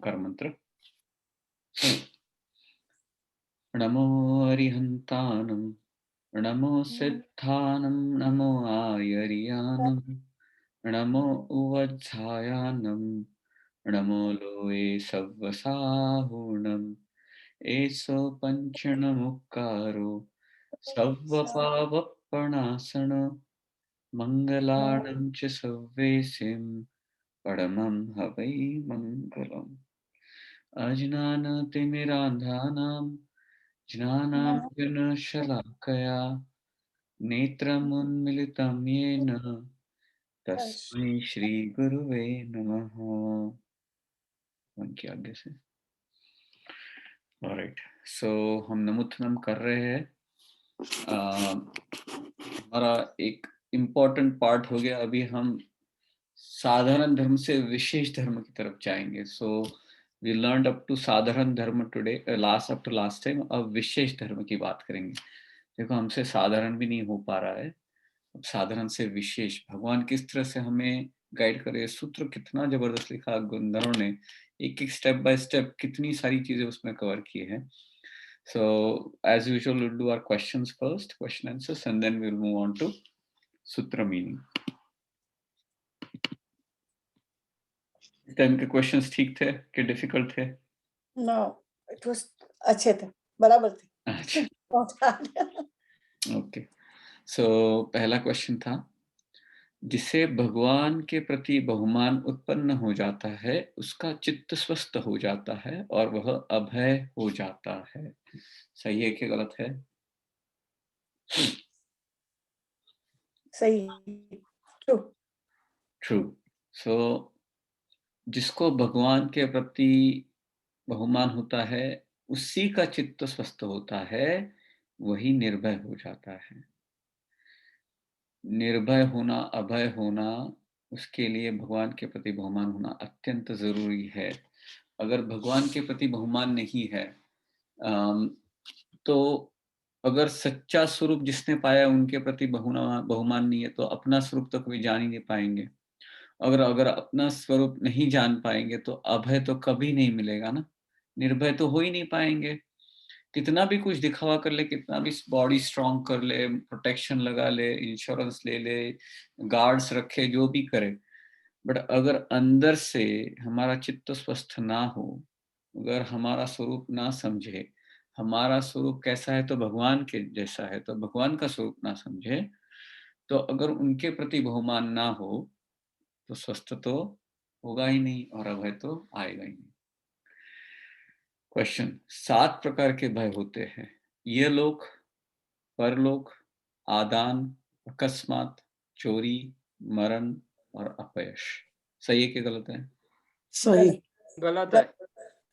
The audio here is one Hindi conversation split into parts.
ओंकार मंत्र। नमो अरिहंतानं, नमो सिद्धानं, नमो आयर्यानं, नमो उवज्झायानं, नमो लोये सव्वसाहुणम्, एषो पञ्चणमुक्कारो सव्वपावपणासनो, मङ्गलानं च सव्वेसिं परमं हवै मङ्गलम्। अज्ञानतिमिरान्धानां ज्ञानाञ्जनशलाकया नेत्रमुन्मिलितं येन तस्मै श्रीगुरुवे नमः। उनकी आज्ञा से। ऑलराइट, सो हम नमोत्थनम कर रहे हैं। हमारा एक इम्पोर्टेंट पार्ट हो गया। अभी हम साधारण धर्म से विशेष धर्म की तरफ जाएंगे। So we learned up to साधारण धर्म today, up to last time. अब विशेष धर्म की बात करेंगे। देखो, हमसे साधारण भी नहीं हो पा रहा है, अब साधारण से विशेष भगवान किस तरह से हमें गाइड करे। सूत्र कितना जबरदस्त लिखा गुंदरों ने, एक एक स्टेप बाय स्टेप कितनी सारी चीजें उसमें कवर की है। So as usual, we'll do our questions first, question answers, and then we'll move on to sutra meaning. इस टाइम के क्वेश्चंस ठीक थे कि डिफिकल्ट थे? नो, इट वाज अच्छे थे, बराबर थे। अच्छा, अच्छा। ओके। सो पहला क्वेश्चन था, जिसे भगवान के प्रति बहुमान उत्पन्न हो जाता है उसका चित्त स्वस्थ हो जाता है और वह अभय हो जाता है। सही है कि गलत है? सही, ट्रू। ट्रू। सो जिसको भगवान के प्रति बहुमान होता है उसी का चित्त स्वस्थ होता है, वही निर्भय हो जाता है। निर्भय होना, अभय होना, उसके लिए भगवान के प्रति बहुमान होना अत्यंत जरूरी है। अगर भगवान के प्रति बहुमान नहीं है, तो अगर सच्चा स्वरूप जिसने पाया उनके प्रति बहुमान नहीं है, तो अपना स्वरूप तो कभी जान ही नहीं पाएंगे। अगर अगर अपना स्वरूप नहीं जान पाएंगे तो अभय तो कभी नहीं मिलेगा ना, निर्भय तो हो ही नहीं पाएंगे। कितना भी कुछ दिखावा कर ले, कितना भी बॉडी स्ट्रांग कर ले, प्रोटेक्शन लगा ले, इंश्योरेंस ले ले, गार्ड्स रखे, जो भी करे, बट अगर अंदर से हमारा चित्त स्वस्थ ना हो, अगर हमारा स्वरूप ना समझे, हमारा स्वरूप कैसा है तो भगवान के जैसा है, तो भगवान का स्वरूप ना समझे, तो अगर उनके प्रति बहुमान ना हो तो स्वस्थ तो होगा ही नहीं और अभय तो आएगा ही नहीं। क्वेश्चन, 7 प्रकार के भय होते हैं। ये लोक, परलोक, आदान, अकस्मात, चोरी, मरण और अपयश। सही है कि गलत है? सही। गलत है।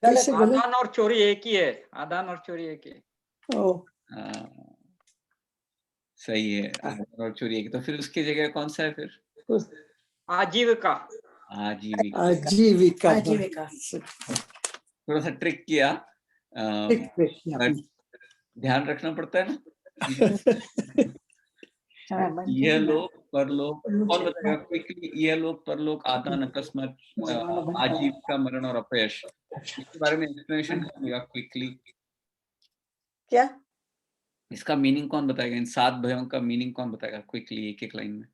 गलत। आदान और चोरी एक ही है। आदान और चोरी एक ही है। ओ, सही है, आदान और चोरी एक। तो फिर उसकी जगह कौन सा है फिर? आजीविका। आजीविका। आजीविका। आजीविका। थोड़ा सा ट्रिक किया, बट ध्यान रखना पड़ता है ना। यह लोक, परलोक, कौन बताएगा क्विकली? यह लोक, परलोक, आदान, अकस्मात, आजीविका, मरण और अपयश, इसके बारे में एक्सप्लेनेशन कौन देगा क्विकली? क्या इसका मीनिंग कौन बताएगा? इन 7 भयों का मीनिंग कौन बताएगा क्विकली, एक एक लाइन में?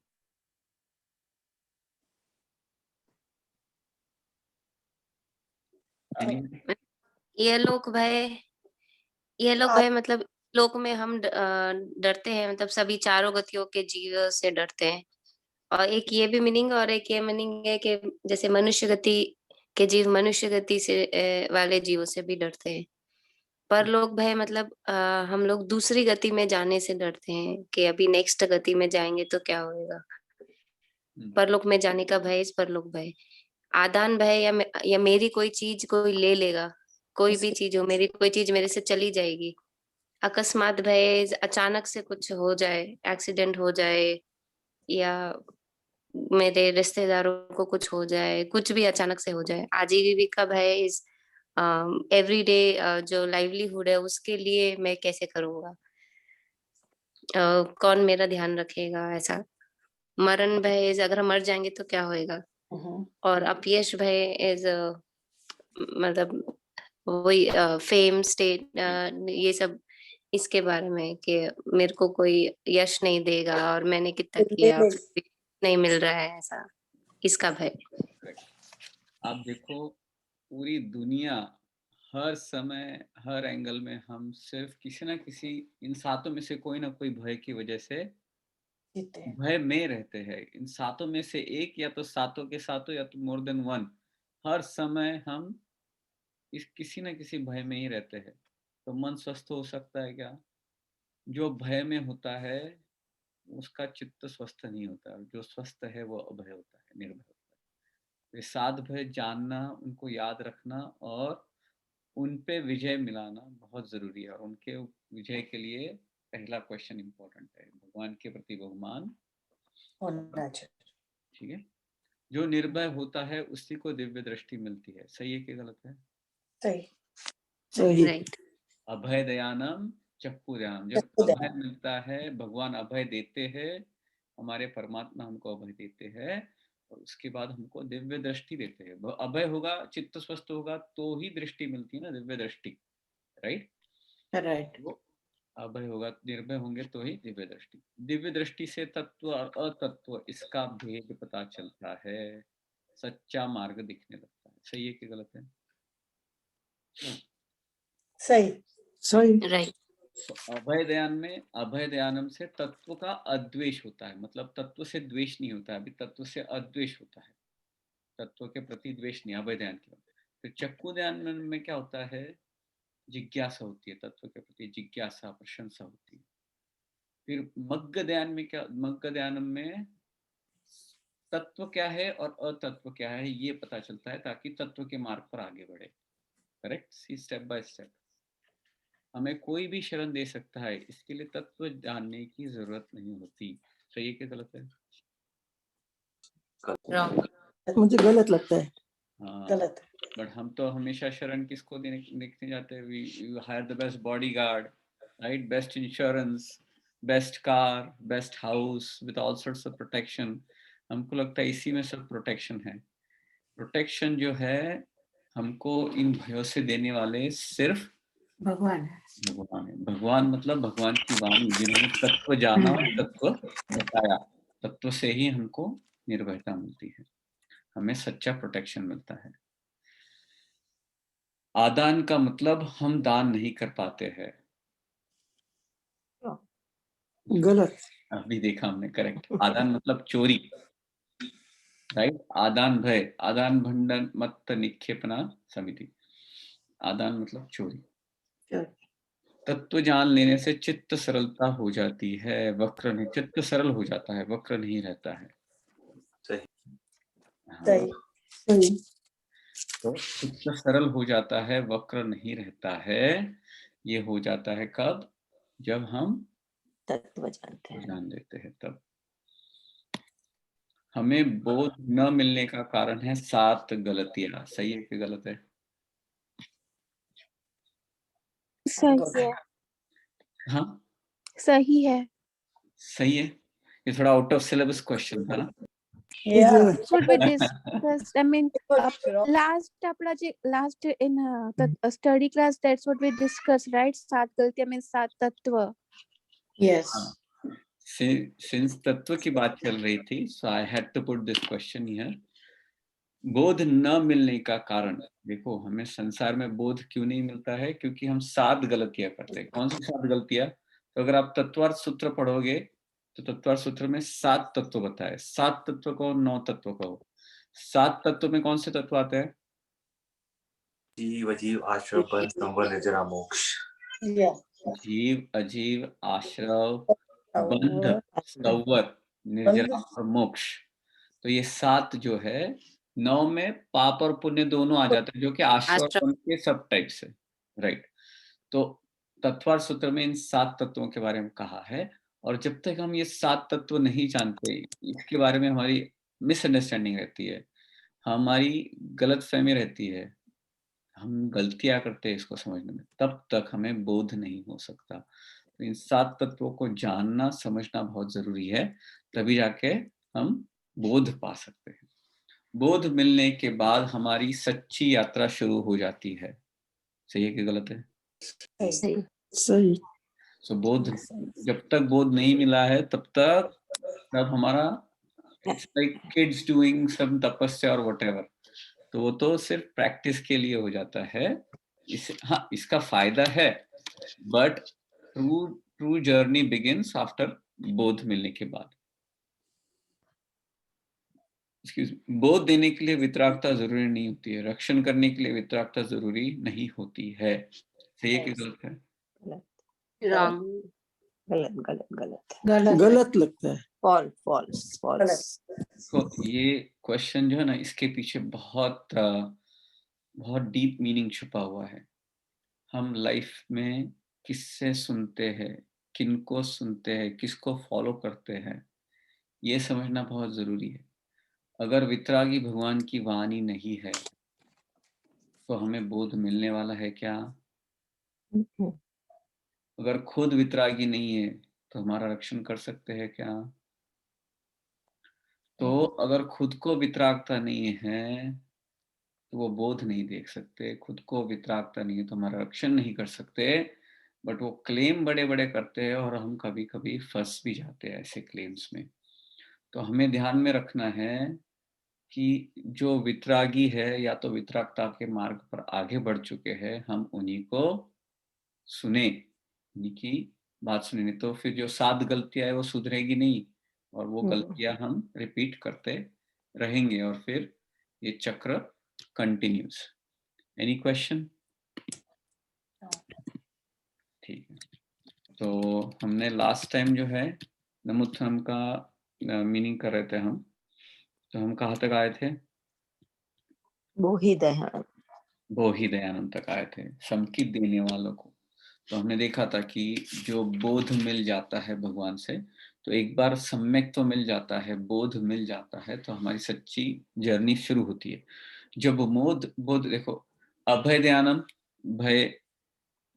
ये लोक भय मतलब लोक में हम डरते हैं, मतलब सभी चारों गतियों के जीव से डरते हैं। और एक ये भी मीनिंग, और एक ये मीनिंग है कि जैसे मनुष्य गति के जीव मनुष्य गति से वाले जीवों से भी डरते हैं। परलोक भय मतलब हम लोग दूसरी गति में जाने से डरते हैं कि अभी नेक्स्ट गति में जाएंगे तो क्या होएगा। परलोक में जाने का भय, इस परलोक भय। आदान भय या मेरी कोई चीज कोई ले लेगा, कोई भी चीज हो, मेरी कोई चीज मेरे से चली जाएगी। अकस्मात भय, अचानक से कुछ हो जाए, एक्सीडेंट हो जाए, या मेरे रिश्तेदारों को कुछ हो जाए, कुछ भी अचानक से हो जाए। आजीविका भय इज एवरीडे जो लाइवलीहुड है उसके लिए मैं कैसे करूंगा, कौन मेरा ध्यान रखेगा, ऐसा। मरण भय इज अगर हम मर जाएंगे तो क्या होएगा। और अपयश भय इज मतलब वही फेम स्टेट ये सब इसके बारे में कि मेरे को कोई यश नहीं देगा और मैंने कितना किया फिर भी नहीं मिल रहा है, ऐसा इसका भय। आप देखो पूरी दुनिया हर समय हर एंगल में हम सिर्फ किसी ना किसी इन सातों में से कोई ना कोई भय की वजह से जीते हैं। भय में रहते हैं। इन सातों में से एक या तो सातों के सातों या तो मोर देन वन हर समय हम इस किसी ना किसी भय में ही रहते हैं। तो मन स्वस्थ हो सकता है क्या? जो भय में होता है उसका चित्त स्वस्थ नहीं होता। जो स्वस्थ है वो अभय होता है, निर्भय होता है। ये सात भय जानना, उनको याद रखना और उन पे विजय मिलाना बहुत जरूरी है। और उनके विजय के लिए पहला क्वेश्चन इंपॉर्टेंट है, भगवान के प्रति बहुमान होना चाहिए। ठीक है। जो निर्भय होता है उसी को दिव्य दृष्टि मिलती है। सही है कि गलत है? सही। सही। राइट। अभय दयानम चक्कु दयानम। जब चक्कु अभय दयानम। मिलता है, भगवान अभय देते हैं, हमारे परमात्मा हमको अभय देते हैं और उसके बाद हमको दिव्य दृष्टि देते हैं। अभय होगा, चित्त स्वस्थ होगा तो ही दृष्टि मिलती है ना, दिव्य दृष्टि। राइट। राइट। वो अभय होगा, निर्भय होंगे तो ही दिव्य दृष्टि। दिव्य दृष्टि से तत्व और अतत्व इसका भेद पता चलता है, सच्चा मार्ग दिखने लगता है। सही है कि गलत है? सही। सही। राइट। तो अभय दयान में, अभय दयानम से तत्व का अद्वेष होता है। मतलब तत्व से द्वेष नहीं होता है, अभी तत्व से अद्वेष होता है। तत्व के प्रति द्वेष नहीं, अभय दयान के बाद। फिर चक्कु दयान में क्या होता है? जिज्ञासा होती है, तत्व के प्रति जिज्ञासा, प्रशंसा होती है। फिर मग्ग ध्यान में क्या? मग्ग ध्यान में तत्व क्या है और अतत्व क्या है ये पता चलता है, ताकि तत्व के मार्ग पर आगे बढ़े। Correct. See step by step हमें कोई भी शरण दे सकता है, इसके लिए तत्व जानने की जरूरत नहीं होती। सही है कि गलत है? रॉन्ग। मुझे गलत लगता है। हाँ, गलत है। बट हम तो हमेशा शरण किसको देखने जाते हैं? We hire the best bodyguard, right? Best insurance, best car, best house with all sorts of protection. हमको लगता है इसी में सब प्रोटेक्शन है। प्रोटेक्शन जो है हमको इन भयों से देने वाले सिर्फ भगवान है। भगवान है। भगवान मतलब भगवान की वाणी, जिन्होंने तत्व जाना और तत्व बताया। तत्व से ही हमको निर्भयता मिलती है, हमें सच्चा प्रोटेक्शन मिलता है। आदान का मतलब हम दान नहीं कर पाते हैं। गलत। अभी देखा हमने, करेक्ट। आदान मतलब चोरी, राइट? आदान भय, आदान भंडन मत निक्षेपना समिति। आदान मतलब चोरी। तत्व जान लेने से चित्त सरलता हो जाती है, वक्र नहीं। चित्त सरल हो जाता है, वक्र नहीं रहता है। हाँ, सही। सही। तो चित्त सरल हो जाता है, वक्र नहीं रहता है। ये हो जाता है कब? जब हम तत्व जानते हैं। जान लेते हैं तब। हमें बोध न मिलने का कारण है सात गलतियां। सही है कि गलत है? गलत सही है। हाँ, सही है। सही है। ये थोड़ा आउट ऑफ सिलेबस क्वेश्चन था ना? Yeah. That's what we discussed. I mean, last in the study class, that's what we discussed, right? सात गलतियां means सात तत्व. Yes. सिंस तत्व की बात चल रही थी, so I had to put this question here. बोध न मिलने का कारण, देखो हमें संसार में बोध क्यों नहीं मिलता है? क्योंकि हम सात गलतियां करते हैं। कौन सी सात गलतियां? तो अगर आप तत्वार्थ सूत्र पढ़ोगे तो तत्वार्थ सूत्र में सात तत्व बताए। सात तत्व कहो, नौ तत्व कहो। सात तत्व में कौन से तत्व आते हैं? जीव अजीव आश्रव बंध संवर निर्जरा मोक्ष। Yeah. जीव, अजीव, आश्रव, बंध, बंध, संवर, निर्जरा और मोक्ष। तो ये सात जो है, नौ में पाप और पुण्य दोनों आ जाते हैं, जो कि आश्रव और बंध के सब टाइप्स है। राइट। तो तत्वार्थ सूत्र में इन सात तत्वों के बारे में कहा है। और जब तक हम ये सात तत्व नहीं जानते, इसके बारे में हमारी मिसअंडरस्टैंडिंग रहती है, हमारी गलतफहमी रहती है, हम गलतियां करते हैं इसको समझने में, तब तक हमें बोध नहीं हो सकता। तो इन सात तत्वों को जानना समझना बहुत जरूरी है, तभी जाके हम बोध पा सकते हैं। बोध मिलने के बाद हमारी सच्ची यात्रा शुरू हो जाती है। सही है कि गलत है? सही सही सही सो बोध, जब तक बोध नहीं मिला है तब तक तब हमारा it's like kids doing some tapasya और व्हाटएवर, तो वो तो सिर्फ प्रैक्टिस के लिए हो जाता है। हाँ, इसका फायदा है, but true true journey begins after बोध मिलने के बाद। बोध देने के लिए वितरागता जरूरी नहीं होती है, रक्षण करने के लिए वितरागता जरूरी नहीं होती है। सही है कि गलत है? रॉन्ग गलत गलत गलत गलत गलत लगता है। फॉल्स फॉल्स तो ये क्वेश्चन जो है ना, इसके पीछे बहुत बहुत डीप मीनिंग छुपा हुआ है। हम लाइफ में किससे सुनते हैं, किनको सुनते हैं, किसको फॉलो करते हैं, ये समझना बहुत जरूरी है। अगर वितरागी भगवान की वाणी नहीं है तो हमें बोध मिलने वाला है क्या? अगर खुद वितरागी नहीं है तो हमारा रक्षण कर सकते हैं क्या? तो अगर खुद को वितरागता नहीं है तो वो बोध नहीं देख सकते, खुद को वितरागता नहीं है तो हमारा रक्षण नहीं कर सकते। बट वो क्लेम बड़े बड़े करते हैं और हम कभी कभी फंस भी जाते हैं ऐसे क्लेम्स में। तो हमें ध्यान में रखना है कि जो वितरागी है या तो वितरागता के मार्ग पर आगे बढ़ चुके हैं, हम उन्हीं को सुने, उन्हीं की बात सुने, नहीं तो फिर जो 7 गलतियां है वो सुधरेगी नहीं और वो गलतियां हम रिपीट करते रहेंगे और फिर ये चक्र कंटिन्यूस। Any question? ठीक है, तो हमने लास्ट टाइम जो है नमोत्थनम का मीनिंग कर रहे थे हम, तो हम कहाँ तक आए थे? वो ही दयानंद वो ही दयानंद तक आए थे, संकित देने वालों को। तो हमने देखा था कि जो बोध मिल जाता है भगवान से, तो एक बार सम्यक तो मिल जाता है, बोध मिल जाता है, तो हमारी सच्ची जर्नी शुरू होती है। जब बोध देखो, अभय दयानंद, भय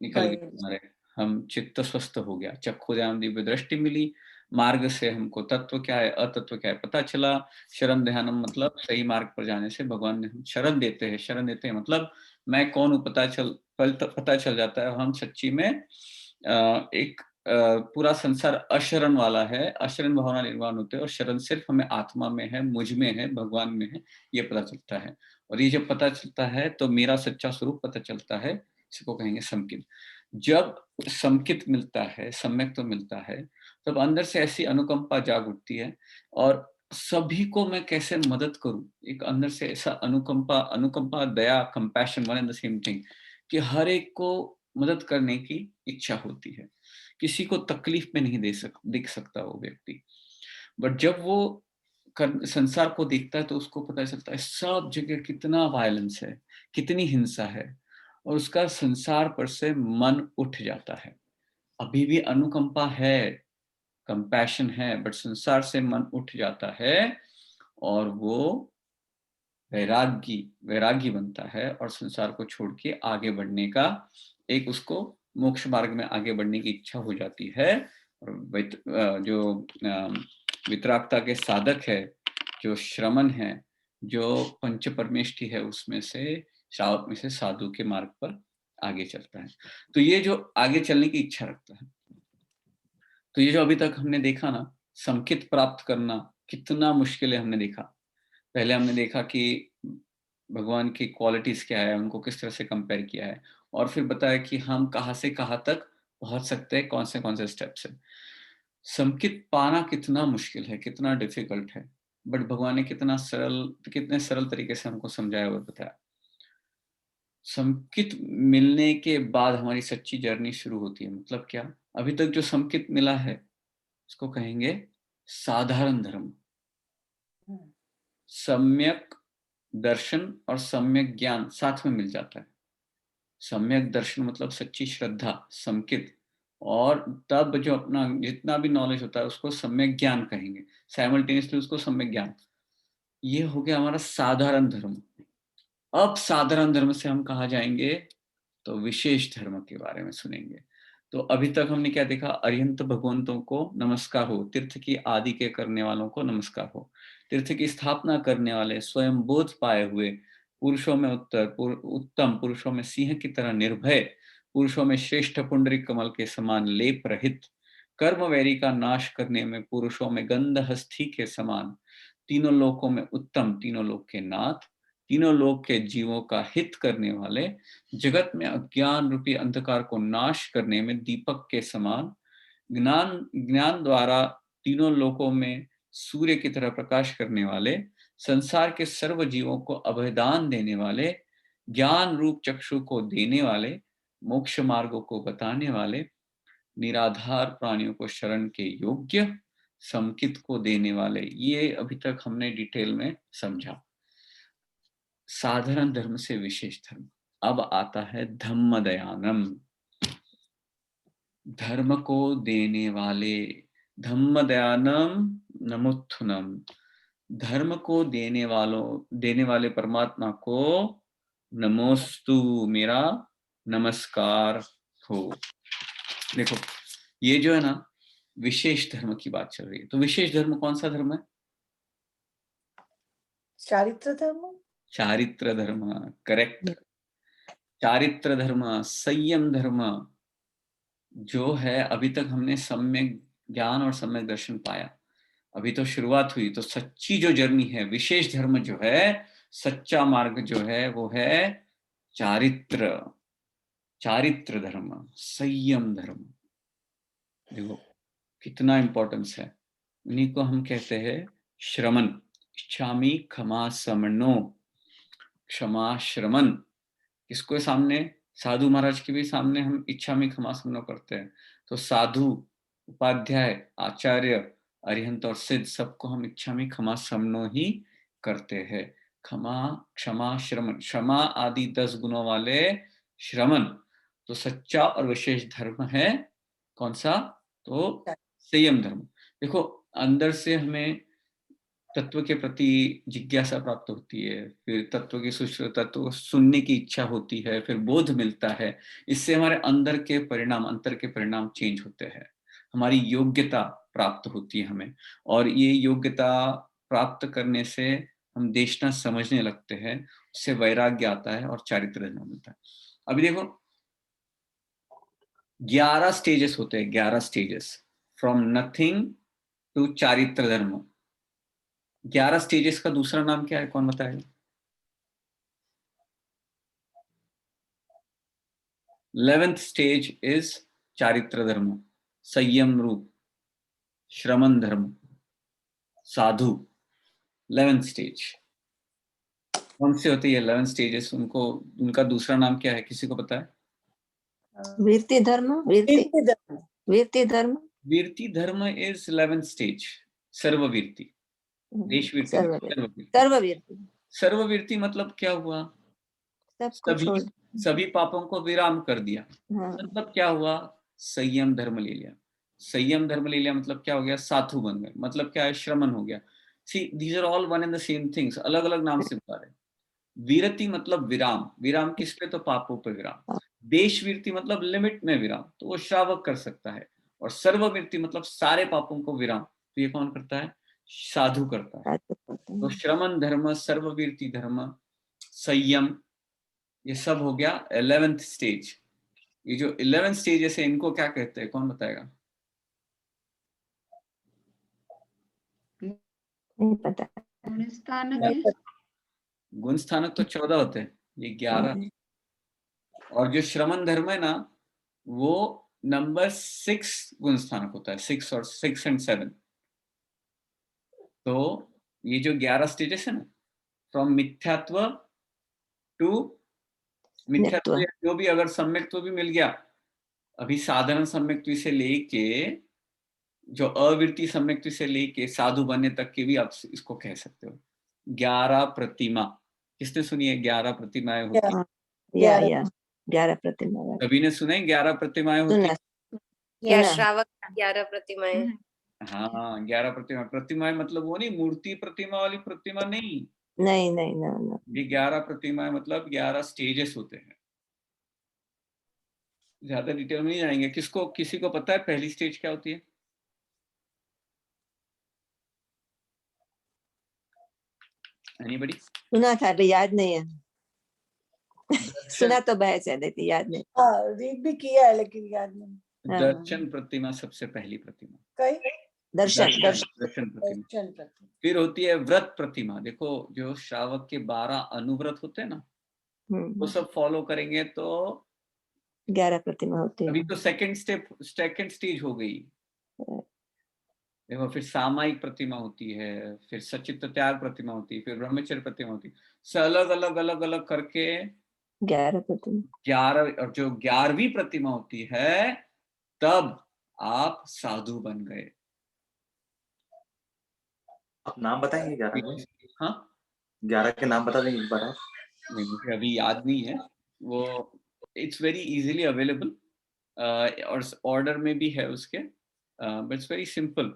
निकल गया हमारे, हम चित्त स्वस्थ हो गया, चक्षु ध्यान दिव्य दृष्टि मिली, मार्ग से हमको तत्व क्या है अतत्व क्या है पता चला। शरण ध्यानम मतलब सही मार्ग पर जाने से भगवान ने हम शरण देते हैं, शरण देते हैं मतलब मैं कौन हूँ पता चल जाता है। हम सच्ची में एक पूरा संसार अशरण वाला है, अशरण भावना निर्माण होते हैं और शरण सिर्फ हमें आत्मा में है, मुझ में है, भगवान में है, ये पता चलता है। और ये जब पता चलता है तो मेरा सच्चा स्वरूप पता चलता है, इसको कहेंगे समकित। जब समकित मिलता है, सम्यक तो मिलता है, तब अंदर से ऐसी अनुकंपा जाग उठती है और सभी को मैं कैसे मदद करूं, एक अंदर से ऐसा अनुकंपा दया, compassion, one and the same thing, कि हर एक को मदद करने की इच्छा होती है। किसी को तकलीफ में नहीं दिख सकता वो व्यक्ति, बट जब वो संसार को देखता है तो उसको पता चलता है सब जगह कितना वायलेंस है, कितनी हिंसा है, और उसका संसार पर से मन उठ जाता है। अभी भी अनुकंपा है, कंपैशन है, बट संसार से मन उठ जाता है और वो वैरागी बनता है और संसार को छोड़ के आगे बढ़ने का, एक उसको मोक्ष मार्ग में आगे बढ़ने की इच्छा हो जाती है। और जो वितरागता के साधक है, जो श्रमण है, जो पंच परमेष्टि है, उसमें से श्रावक में से साधु के मार्ग पर आगे चलता है। तो ये जो आगे चलने की इच्छा रखता है, तो ये जो अभी तक हमने देखा ना, संकित प्राप्त करना कितना मुश्किल है, हमने देखा। पहले हमने देखा कि भगवान की क्वालिटीज क्या है, उनको किस तरह से कंपेयर किया है, और फिर बताया कि हम कहाँ से कहाँ तक पहुंच सकते हैं, कौन से स्टेप्स है। संकित पाना कितना मुश्किल है, कितना डिफिकल्ट है, बट भगवान ने कितने सरल तरीके से हमको समझाया और बताया। संकित मिलने के बाद हमारी सच्ची जर्नी शुरू होती है। मतलब क्या? अभी तक जो संकित मिला है उसको कहेंगे साधारण धर्म। सम्यक दर्शन और सम्यक ज्ञान साथ में मिल जाता है। सम्यक दर्शन मतलब सच्ची श्रद्धा, संकित, और तब जो अपना जितना भी नॉलेज होता है उसको सम्यक ज्ञान कहेंगे, साइमल्टेनियसली उसको सम्यक ज्ञान। ये हो गया हमारा साधारण धर्म। अब साधारण धर्म से हम कहाँ जाएंगे? तो विशेष धर्म के बारे में सुनेंगे। तो अभी तक हमने क्या देखा? अरिहंत भगवंतों को नमस्कार हो, तीर्थ की आदि के करने वालों को नमस्कार हो। तीर्थ की स्थापना करने वाले, स्वयं बोध पाए हुए, पुरुषों में उत्तम, पुरुषों में सिंह की तरह निर्भय, पुरुषों में श्रेष्ठ पुंडरीक कमल के समान लेप रहित, कर्म वैरी का नाश करने में पुरुषों में गंध हस्ती के समान, तीनों लोकों में उत्तम, तीनों लोक के नाथ, तीनों लोक के जीवों का हित करने वाले, जगत में अज्ञान रूपी अंधकार को नाश करने में दीपक के समान, ज्ञान द्वारा तीनों लोकों में सूर्य की तरह प्रकाश करने वाले, संसार के सर्व जीवों को अभयदान देने वाले, ज्ञान रूप चक्षु को देने वाले, मोक्ष मार्गों को बताने वाले, निराधार प्राणियों को शरण के योग्य, समकित को देने वाले। ये अभी तक हमने डिटेल में समझा। साधारण धर्म से विशेष धर्म। अब आता है धम्म दयानम, धर्म को देने वाले। धम्म दयानम नमुत्थुनम, धर्म को देने वाले परमात्मा को नमोस्तु, मेरा नमस्कार हो। देखो ये जो है ना, विशेष धर्म की बात चल रही है। तो विशेष धर्म कौन सा धर्म है? चारित्र धर्म। चारित्र धर्म, करेक्ट। चारित्र धर्म, संयम धर्म जो है, अभी तक हमने सम्यक ज्ञान और सम्यक दर्शन पाया, अभी तो शुरुआत हुई। तो सच्ची जो जर्नी है, विशेष धर्म जो है, सच्चा मार्ग जो है, वो है चारित्र, चारित्र धर्म, संयम धर्म। देखो कितना इंपॉर्टेंस है। उन्हीं को हम कहते हैं श्रमण। इच्छामि क्षमा समनो, क्षमा श्रमण। किसको सामने? साधु महाराज के भी सामने हम इच्छामि क्षमा समनो करते हैं। तो साधु, उपाध्याय, आचार्य, अरिहंत और सिद्ध सबको हम इच्छामि क्षमा समनो ही करते हैं। क्षमा, क्षमा, श्रमण, क्षमा आदि 10 गुणों वाले श्रमण। तो सच्चा और विशेष धर्म है कौन सा? तो संयम धर्म। देखो अंदर से हमें तत्व के प्रति जिज्ञासा प्राप्त होती है, फिर तत्व की तत्व को सुनने की इच्छा होती है, फिर बोध मिलता है। इससे हमारे अंदर के परिणाम, अंतर के परिणाम चेंज होते हैं, हमारी योग्यता प्राप्त होती है हमें, और ये योग्यता प्राप्त करने से हम देखना समझने लगते हैं, उससे वैराग्य आता है और चारित्र धर्म मिलता है। अभी देखो 11 स्टेजेस होते हैं, 11 स्टेजेस फ्रॉम नथिंग टू चारित्र धर्म। 11 स्टेजेस का दूसरा नाम क्या है, कौन बताएगा? 11th स्टेज इज चारित्र धर्म, संयम रूप, श्रमण धर्म, साधु। 11th स्टेज कौन से होते हैं? 11 स्टेजेस, उनका दूसरा नाम क्या है, किसी को पता है? वीर्ति धर्म, वीर्ति धर्म, वीर्ति धर्म इज 11th स्टेज। सर्ववीर्ति, देशवीर्ति, सर्ववीर्ति। सर्ववीर्ति मतलब क्या हुआ? सभी पापों को विराम कर दिया। मतलब क्या हुआ? संयम धर्म ले लिया। संयम धर्म ले लिया मतलब क्या हो गया? साधु बन गए। मतलब क्या है? श्रमण हो गया। See these are all one and the same things, अलग अलग नाम से बता रहे। वीरति मतलब विराम, विराम किस पे? तो पापों पे विराम। देशवीर्ति मतलब लिमिट में विराम, तो वो श्रावक कर सकता है। और सर्ववीर्ति मतलब सारे पापों को विराम, तो ये कौन करता है? साधु करता है। तो श्रमण धर्म, सर्ववीर्ति धर्म, संयम, ये सब हो गया 11th स्टेज। ये जो 11th स्टेज है, इनको क्या कहते हैं, कौन बताएगा? नहीं पता। गुण स्थानक तो 14 होते हैं, ये 11। और जो श्रमण धर्म है ना, वो नंबर 6 गुण स्थानक होता है, 6 और 6 and 7। तो ये जो 11 स्टेजेस है ना, फ्रॉम मिथ्यात्व टू मिथ्यात्व, जो भी अगर सम्यक्त्व भी मिल गया, अभी साधारण सम्यक्त्व से लेके जो अविरति सम्यक्त्व से लेके साधु बनने तक के भी आप इसको कह सकते हो। 11 प्रतिमा, किसने सुनी है 11 प्रतिमाएं होती है? 11 प्रतिमा। कभी ने सुना है 11 प्रतिमाएं होती है? या श्रावक 11 प्रतिमाएं। हाँ 11 प्रतिमाएं मतलब वो नहीं, मूर्ति प्रतिमा वाली प्रतिमा नहीं। नहीं। ये 11 प्रतिमाएं मतलब 11 स्टेजेस होते हैं। ज्यादा डिटेल में नहीं जाएंगे। किसी को पता है पहली स्टेज क्या होती है? एनीबॉडी? सुना था अभी याद नहीं है। दर्शन सुना तो बहुत है लेकिन याद नहीं। हाँ रीड भी किया है लेकिन याद नहीं। हाँ। दर्शन प्रतिमा सबसे पहली प्रतिमा। कई दर्शन दर्शन दर्शन प्रतिमा। दर्शन प्रतिमा। फिर होती है व्रत प्रतिमा। देखो जो श्रावक के 12 अनुव्रत होते हैं ना, वो सब फॉलो करेंगे तो 11 प्रतिमा होती अभी है। तो सेकंड स्टेज हो गई। देखो फिर सामायिक प्रतिमा होती है, फिर सचित्त त्याग प्रतिमा होती है, फिर ब्रह्मचर्य प्रतिमा होती है। से अलग अलग करके 11 प्रतिमा। 11, और जो 11वीं प्रतिमा होती है तब आप साधु बन गए। आप नाम बताएंगे 11 के? हाँ 11 के नाम बता देंगे एक बार आप? नहीं, मुझे अभी याद नहीं है वो। इट्स वेरी इजीली अवेलेबल और ऑर्डर में भी है उसके, बट इट्स वेरी सिंपल।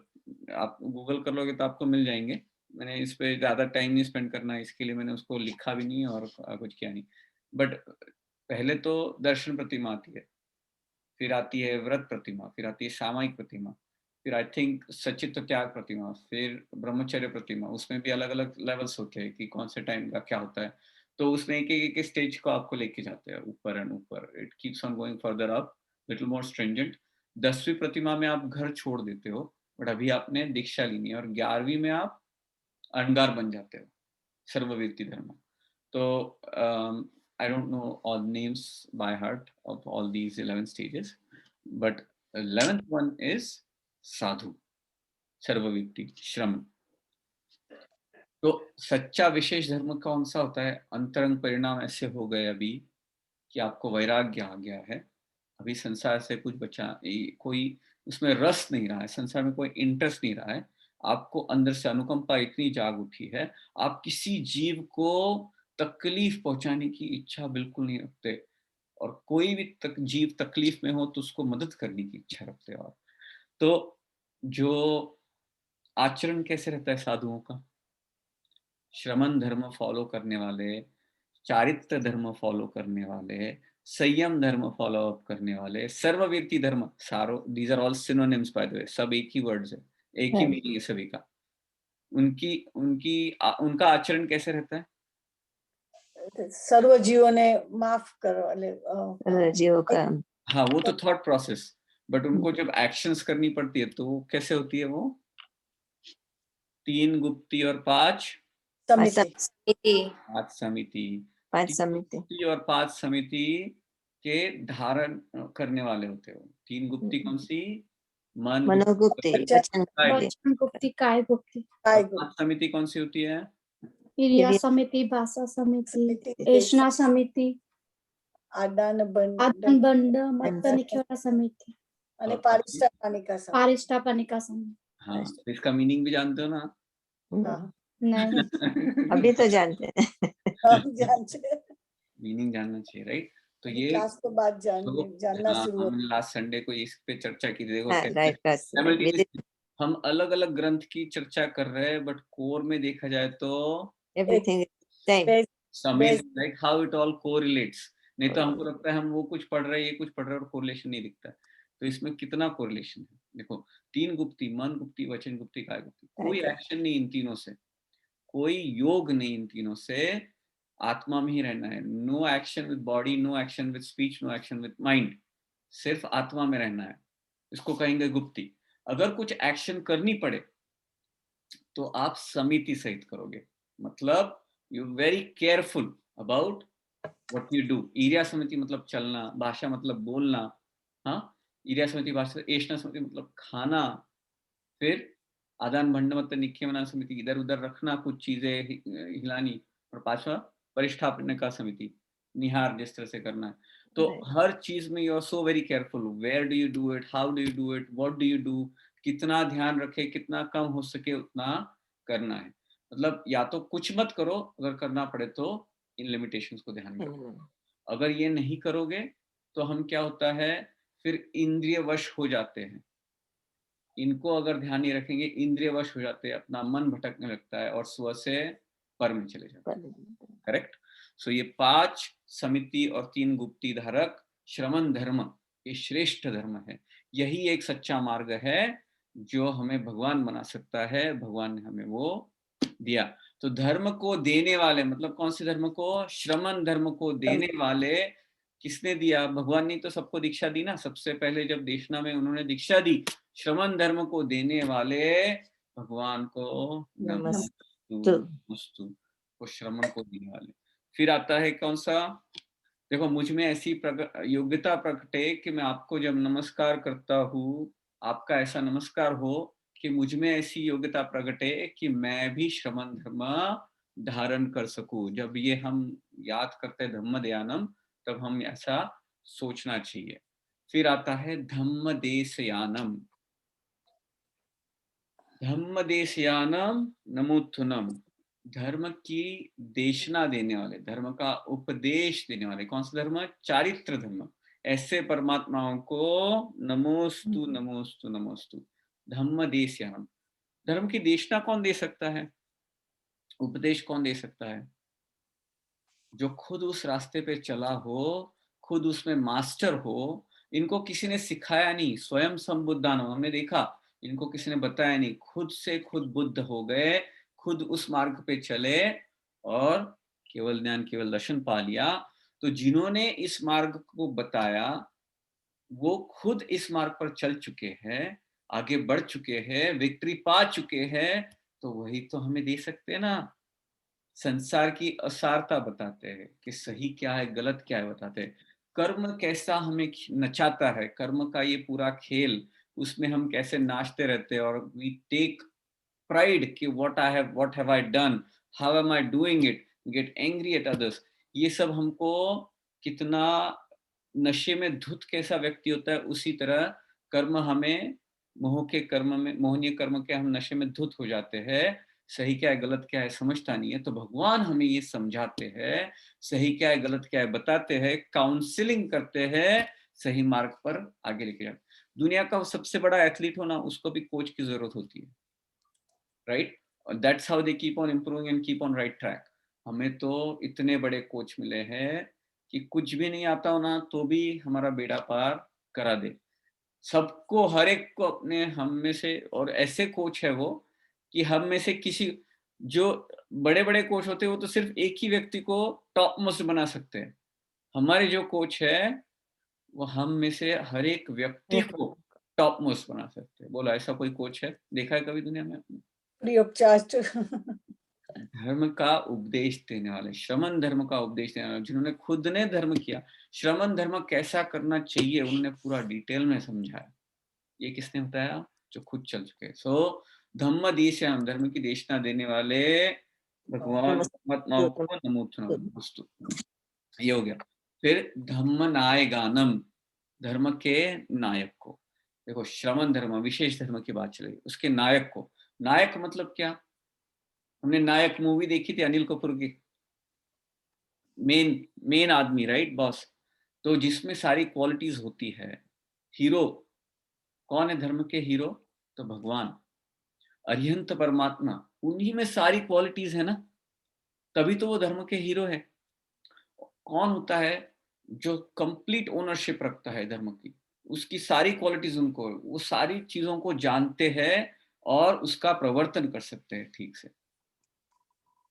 आप गूगल कर लोगे तो आपको मिल जाएंगे। मैंने इस पे ज़्यादा टाइम नहीं स्पेंड करना है, इसके लिए मैंने उसको लिखा भी नहीं और कुछ किया नहीं। बट पहले तो दर्शन प्रतिमा आती है, फिर आती है व्रत प्रतिमा, फिर आती है सामायिक प्रतिमा, फिर आई थिंक सचित्त त्याग प्रतिमा, फिर ब्रह्मचर्य प्रतिमा। उसमें भी अलग अलग लेवल्स होते हैं कि कौन से टाइम का क्या होता है। तो उसमें एक स्टेज को आपको लेके जाते हैं ऊपर एंड ऊपर। It keeps on going further up, little more stringent. 10वीं प्रतिमा में आप घर छोड़ देते हो, बट अभी आपने दीक्षा ली नहीं, और 11वीं में आप अणगार बन जाते हो, सर्ववीर्ति धर्म। तो I don't know all names by heart of all these 11 stages, but 11th one is sadhu, सर्वव्यक्ति श्रमण। तो सच्चा विशेष धर्म कौन सा होता है? अंतरंग परिणाम ऐसे हो गए अभी कि आपको वैराग्य आ गया है। अभी संसार से कुछ बचा, कोई उसमें रस नहीं रहा है, संसार में कोई इंटरेस्ट नहीं रहा है। आपको अंदर से अनुकंपा इतनी जाग उठी है, आप किसी जीव को तकलीफ पहुंचाने की इच्छा बिल्कुल नहीं रखते, और कोई भी जीव तकलीफ में हो तो उसको मदद करने की इच्छा रखते हो आप। तो जो आचरण कैसे रहता है साधुओं का? श्रमण धर्म फॉलो करने वाले, चारित्र धर्म फॉलो करने वाले, संयम धर्म फॉलो अप करने वाले, सर्वव्यक्ति धर्म, सारो these are all synonyms by the way, सब एक ही वर्ड्स है, एक ही मीनिंग है सभी का। उनका आचरण कैसे रहता है? सर्व जीवों ने माफ करो जीवों का। हाँ वो तो थॉट प्रोसेस, बट उनको जब एक्शंस करनी पड़ती है तो कैसे होती है वो? 3 गुप्ती और 5 समिति। 5 समिति। 5 3 समिति गुप्ती और 5 समिति के धारण करने वाले होते हो। 3 गुप्ती कौन सी? मन मनोगुप्ति, वचन वचन गुप्ति, काय गुप्ति, 5 समिति कौन सी होती है? क्रिया समिति, भाषा समिति, ऐष्णा समिति, आदान बंड आदान बंड, मत निखिला समिति, અને પારિષ્ટાનિકા સમિતિ। पारिष्टापनिका समिति। हाँ तो इसका मीनिंग भी जानते हो ना? हाँ नहीं अभी तो जानते हैं। हम जानते हैं। मीनिंग जानना चाहिए, राइट? तो ये क्लास के बाद जानना हाँ, शुरू हो। हमने लास्ट संडे को इस पे चर्चा की थी। देखो हाँ, कैसे राइट बस simultaneously हम अलग अलग ग्रंथ की चर्चा कर रहे हैं, बट कोर में देखा जाए तो everything same. amazing, right? How it all correlates. नहीं तो हमको लगता है हम वो कुछ पढ़ रहे हैं, ये कुछ पढ़ रहे हैं और कोरिलेशन नहीं दिखता है। तो इसमें कितना कोरिलेशन है देखो। 3 गुप्ती, मन गुप्ती, वचन गुप्ती, काय गुप्ती, कोई एक्शन नहीं इन तीनों से, कोई योग नहीं इन तीनों से, आत्मा में ही रहना है। No action with body, no action with speech, no action with mind, सिर्फ आत्मा में रहना है। इसको कहेंगे गुप्ती। अगर कुछ एक्शन करनी पड़े तो आप समिति सहित करोगे, मतलब you very careful about what you do. ईर्या समिति मतलब चलना, भाषा मतलब बोलना, हाँ ईर्या समिति भाषा, ऐष्णा समिति मतलब खाना, फिर आदान भंड मतलब निख्यमना समिति, इधर उधर रखना कुछ चीजें हिलानी, और 5वां परिष्ठापन का समिति, निहार जिस तरह से करना है। तो हर चीज में you are so very careful, where do you do it, how do you do it, what do you do, कितना ध्यान रखे, कितना कम हो सके उतना करना है। मतलब या तो कुछ मत करो, अगर करना पड़े तो इन लिमिटेशंस को ध्यान में रखो। अगर ये नहीं करोगे तो हम क्या होता है, फिर इंद्रिय वश हो जाते हैं। इनको अगर ध्यान नहीं रखेंगे इंद्रिय वश हो जाते हैं, अपना मन भटकने लगता है और स्व से पर में चले जाते हैं। करेक्ट? सो ये 5 समिति और 3 गुप्ती धारक श्रमण धर्म ये श्रेष्ठ धर्म है। यही एक सच्चा मार्ग है जो हमें भगवान बना सकता है। भगवान ने हमें वो दिया। तो धर्म को देने वाले मतलब कौन से धर्म को? श्रमण धर्म को देने वाले किसने दिया? भगवान ने तो सबको दीक्षा दी ना। सबसे पहले जब देशना में उन्होंने दीक्षा दी, श्रमण धर्म को देने वाले भगवान को नमस्तु। नमस्तु, वो श्रमण को देने वाले। फिर आता है कौन सा? देखो, मुझ में ऐसी योग्यता प्रकटे कि मैं आपको जब नमस्कार करता हूँ, आपका ऐसा नमस्कार हो कि मुझ में ऐसी योग्यता प्रकटे कि मैं भी श्रमण धर्म धारण कर सकूं। जब ये हम याद करते हैं धम्म ध्यानम, तब हम ऐसा सोचना चाहिए। फिर आता है धम्म देशयानम। धम्म देशयानम नमोत्थुनम, धर्म की देशना देने वाले, धर्म का उपदेश देने वाले। कौन सा धर्म? चारित्र धर्म। ऐसे परमात्माओं को नमोस्तु नमोस्तु नमोस्तु। धम्म देशयानम, धर्म की देशना कौन दे सकता है? उपदेश कौन दे सकता है? जो खुद उस रास्ते पे चला हो, खुद उसमें मास्टर हो। इनको किसी ने सिखाया नहीं, स्वयं संबुद्धान, हमने देखा इनको किसी ने बताया नहीं, खुद से खुद बुद्ध हो गए, खुद उस मार्ग पे चले और केवल ज्ञान केवल दर्शन पा लिया। तो जिन्होंने इस मार्ग को बताया वो खुद इस मार्ग पर चल चुके हैं, आगे बढ़ चुके हैं, विक्ट्री पा चुके हैं, तो वही तो हमें दे सकते हैं ना। संसार की असारता बताते हैं कि सही क्या है गलत क्या है बताते हैं। कर्म कैसा हमें नचाता है, कर्म का ये पूरा खेल, उसमें हम कैसे नाचते रहते हैं और वी टेक प्राइड कि what have I done, how am I doing it, get angry at others. ये सब हमको कितना नशे में धुत कैसा व्यक्ति होता है, उसी तरह कर्म हमें मोह के कर्म में, मोहनीय कर्म के हम नशे में धुत हो जाते हैं। सही क्या है गलत क्या है समझता नहीं है, तो भगवान हमें ये समझाते हैं, सही क्या है गलत क्या है बताते हैं, काउंसलिंग करते हैं, सही मार्ग पर आगे लेके जाते। दुनिया का सबसे बड़ा एथलीट हो ना, उसको भी कोच की जरूरत होती है, right? That's how they keep on improving and keep on right track. हमें तो इतने बड़े कोच मिले हैं कि कुछ भी नहीं आता हो ना तो भी हमारा बेड़ा पार करा दे। सबको, हर एक को अपने हम में से, और ऐसे कोच है वो कि हम में से किसी, जो बड़े बड़े कोच होते हैं वो तो सिर्फ एक ही व्यक्ति को टॉप मोस्ट बना सकते हैं। हमारे जो कोच है वो हम में से हर एक व्यक्ति को टॉप मोस्ट बना सकते हैं। बोला ऐसा कोई कोच है देखा है कभी दुनिया में आपने? Free of charge. धर्म का उपदेश देने वाले, श्रमण धर्म का उपदेश देने वाले, जिन्होंने खुद ने धर्म किया, श्रमण धर्म कैसा करना चाहिए उन्होंने पूरा डिटेल में समझाया। ये किसने बताया? जो खुद चल चुके। सो धम्म देशयानम, धर्म की देशना देने वाले भगवान परमात्माओं को नमोस्तु। ये हो गया। फिर धम्म नायगानम, धर्म के नायक को। देखो, श्रमण धर्म विशेष धर्म की बात चलेगी, उसके नायक को। नायक मतलब क्या? हमने नायक मूवी देखी थी अनिल कपूर की, मेन आदमी, राइट, बॉस। तो जिसमें सारी क्वालिटीज होती है। हीरो कौन है धर्म के? हीरो तो भगवान अरिहंत परमात्मा, उन्हीं में सारी क्वालिटीज है ना, तभी तो वो धर्म के हीरो है। कौन होता है जो कंप्लीट ओनरशिप रखता है धर्म की? उसकी सारी क्वालिटीज उनको, वो सारी चीजों को जानते हैं और उसका प्रवर्तन कर सकते हैं ठीक से,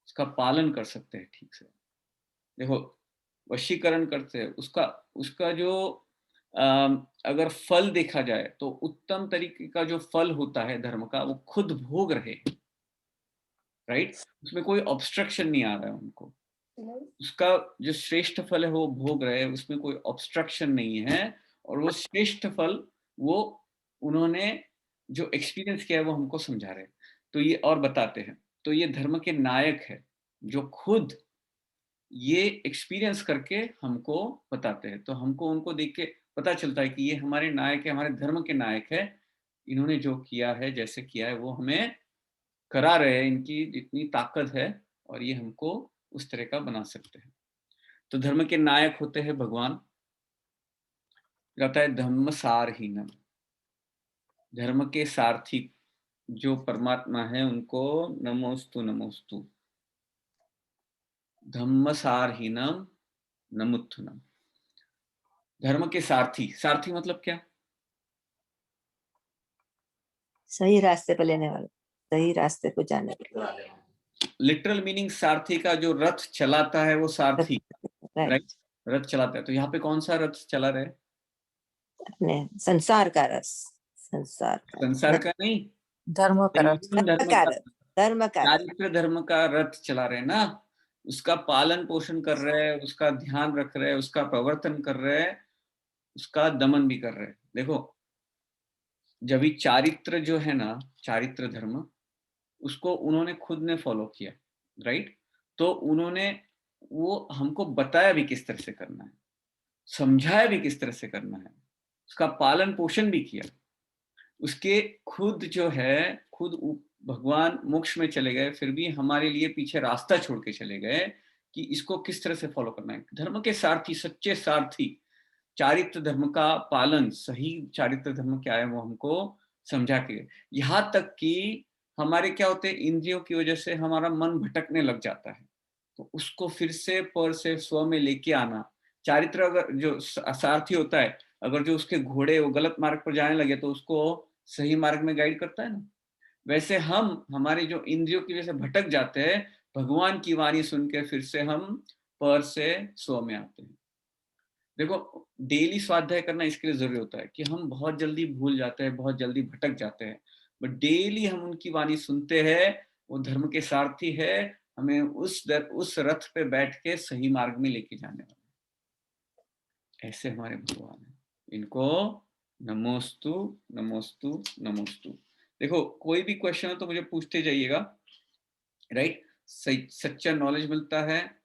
उसका पालन कर सकते हैं ठीक से। देखो, वशीकरण करते हैं, उसका जो अगर फल देखा जाए तो उत्तम तरीके का जो फल होता है धर्म का, वो खुद भोग रहे, राइट? उसमें कोई ऑब्स्ट्रक्शन नहीं आ रहा है उनको। उसका जो श्रेष्ठ फल है वो भोग रहे, उसमें कोई ऑब्स्ट्रक्शन नहीं है, और वो श्रेष्ठ फल वो उन्होंने जो एक्सपीरियंस किया है वो हमको समझा रहे हैं। तो ये और बताते हैं, तो ये धर्म के नायक है जो खुद ये एक्सपीरियंस करके हमको बताते हैं। तो हमको उनको देख के पता चलता है कि ये हमारे नायक है, हमारे धर्म के नायक है। इन्होंने जो किया है, जैसे किया है, वो हमें करा रहे हैं, इनकी जितनी ताकत है, और ये हमको उस तरह का बना सकते हैं। तो धर्म के नायक होते हैं भगवान। कहता है धम्म सारहीनम, धर्म के सारथी जो परमात्मा है उनको नमोस्तु नमोस्तु। धम्म सारहीनम नमुत्थुनम, धर्म के सारथी। सारथी मतलब क्या? सही रास्ते पर लेने वाला, सही रास्ते को जाने वाला। लिटरल मीनिंग सारथी का, जो रथ चलाता है वो सारथी, राइट, राइट, रथ चलाता है। तो यहाँ पे कौन सा रथ चला रहे? अपने संसार का रस, संसार का नहीं, धर्म का रथ। संयम धर्म का, धर्म का रस, चारित्र धर्म का रथ चला रहे हैं ना, उसका पालन पोषण कर रहे हैं, उसका ध्यान रख रहे हैं, उसका प्रवर्तन कर रहे हैं, उसका दमन भी कर रहे हैं। देखो, जब भी चारित्र जो है ना, चारित्र धर्म, उसको उन्होंने खुद ने फॉलो किया, राइट। तो उन्होंने वो हमको बताया भी किस तरह से करना है, समझाया भी किस तरह से करना है, उसका पालन पोषण भी किया। उसके खुद जो है, खुद भगवान मोक्ष में चले गए, फिर भी हमारे लिए पीछे रास्ता छोड़ के चले गए कि इसको किस तरह से फॉलो करना है। धर्म के सारथी, सच्चे सारथी, चारित्र धर्म का पालन, सही चारित्र धर्म क्या है वो हमको समझा के, यहाँ तक कि हमारे क्या होते हैं, इंद्रियों की वजह से हमारा मन भटकने लग जाता है, तो उसको फिर से पर से स्व में लेके आना। चारित्र अगर जो सारथी होता है, अगर जो उसके घोड़े वो गलत मार्ग पर जाने लगे तो उसको सही मार्ग में गाइड करता है ना। वैसे हम हमारी जो इंद्रियों की वजह से भटक जाते हैं, भगवान की वाणी सुन के फिर से हम पर से स्व में आते हैं। देखो, डेली स्वाध्याय करना इसके लिए जरूरी होता है कि हम बहुत जल्दी भूल जाते हैं, बहुत जल्दी भटक जाते हैं, बट डेली हम उनकी वाणी सुनते हैं, वो धर्म के सारथी है, हमें उस रथ पे बैठ के सही मार्ग में लेके जाने वाले। ऐसे हमारे भगवान है, इनको नमोस्तु नमोस्तु नमोस्तु। देखो, कोई भी क्वेश्चन हो तो मुझे पूछते जाइएगा, राइट। सच्चा नॉलेज मिलता है,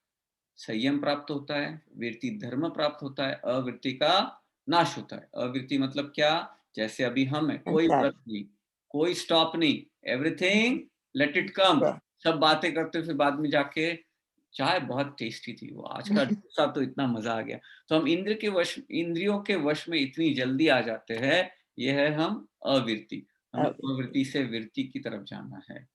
संयम प्राप्त होता है, वृत्ति धर्म प्राप्त होता है, अवृत्ति का नाश होता है। अवृत्ति मतलब क्या? जैसे अभी हम है, कोई व्रत नहीं, कोई स्टॉप नहीं, एवरीथिंग लेट इट कम। सब बातें करते फिर बाद में जाके चाय बहुत टेस्टी थी, वो आज का डोसा तो इतना मजा आ गया। तो हम इंद्रियों के वश में इतनी जल्दी आ जाते हैं, ये है हम अवृत्ति। हमें अवृत्ति से वृत्ति की तरफ जाना है।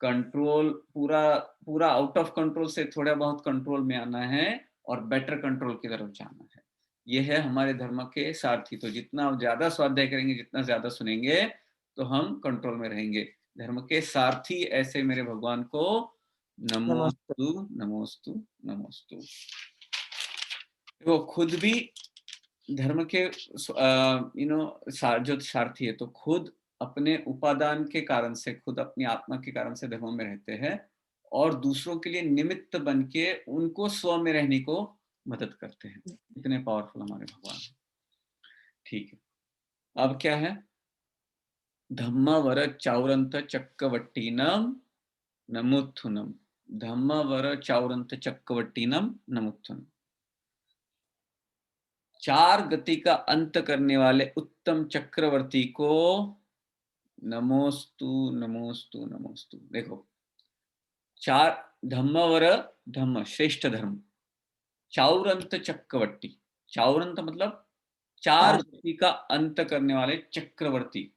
कंट्रोल पूरा आउट ऑफ कंट्रोल से थोड़ा बहुत कंट्रोल में आना है और बेटर कंट्रोल की तरफ जाना है। ये है हमारे धर्म के सारथी। तो जितना ज्यादा स्वाध्याय करेंगे, जितना ज्यादा सुनेंगे, तो हम कंट्रोल में रहेंगे। धर्म के सारथी ऐसे मेरे भगवान को नमोस्तु नमोस्तु नमोस्तु। वो खुद भी धर्म के जो सारथी है, तो खुद अपने उपादान के कारण से, खुद अपनी आत्मा के कारण से धर्म में रहते हैं और दूसरों के लिए निमित्त बन के उनको स्व में रहने को मदद करते हैं। इतने पावरफुल हमारे भगवान हैं। ठीक है, अब क्या है? धम्मवर चाउरंत चक्रवट्टीनम नमुत्थुनम। धम्मवर चाउरंत चक्रवट्टीनम नमुत्थुनम। 4 गति का अंत करने वाले उत्तम चक्रवर्ती को नमोस्तु नमोस्तु नमोस्तु। देखो, 4 धम्मवर, धम्म श्रेष्ठ धर्म, चाउरंत चक्रवर्ती, चाउरंत मतलब 4 गति का अंत करने वाले चक्रवर्ती।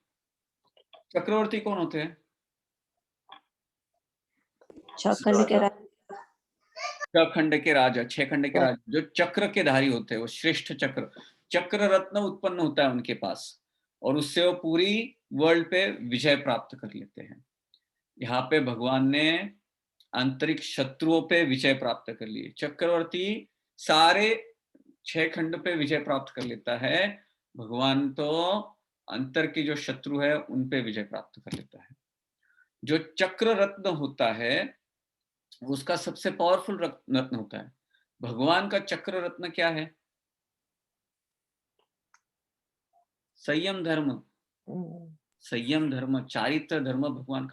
चक्रवर्ती कौन होते हैं? 6 खंड के राजा, 6 खंड के राजा, 6 खंड के राजा जो चक्र के धारी होते हैं, वो श्रेष्ठ चक्र रत्न उत्पन्न होता है उनके पास, और उससे वो पूरी वर्ल्ड पे विजय प्राप्त कर लेते हैं। यहाँ पे भगवान ने आंतरिक शत्रुओं पे विजय प्राप्त कर लिए। चक्रवर्ती सारे 6 खंड पे विजय प्राप्त कर लेता है, भगवान तो अंतर के जो शत्रु है उन पे विजय प्राप्त कर लेता है। जो चक्र रत्न होता है उसका सबसे पावरफुल रत्न होता है। भगवान का चक्र रत्न क्या है? संयम धर्म, संयम धर्म, चारित्र धर्म भगवान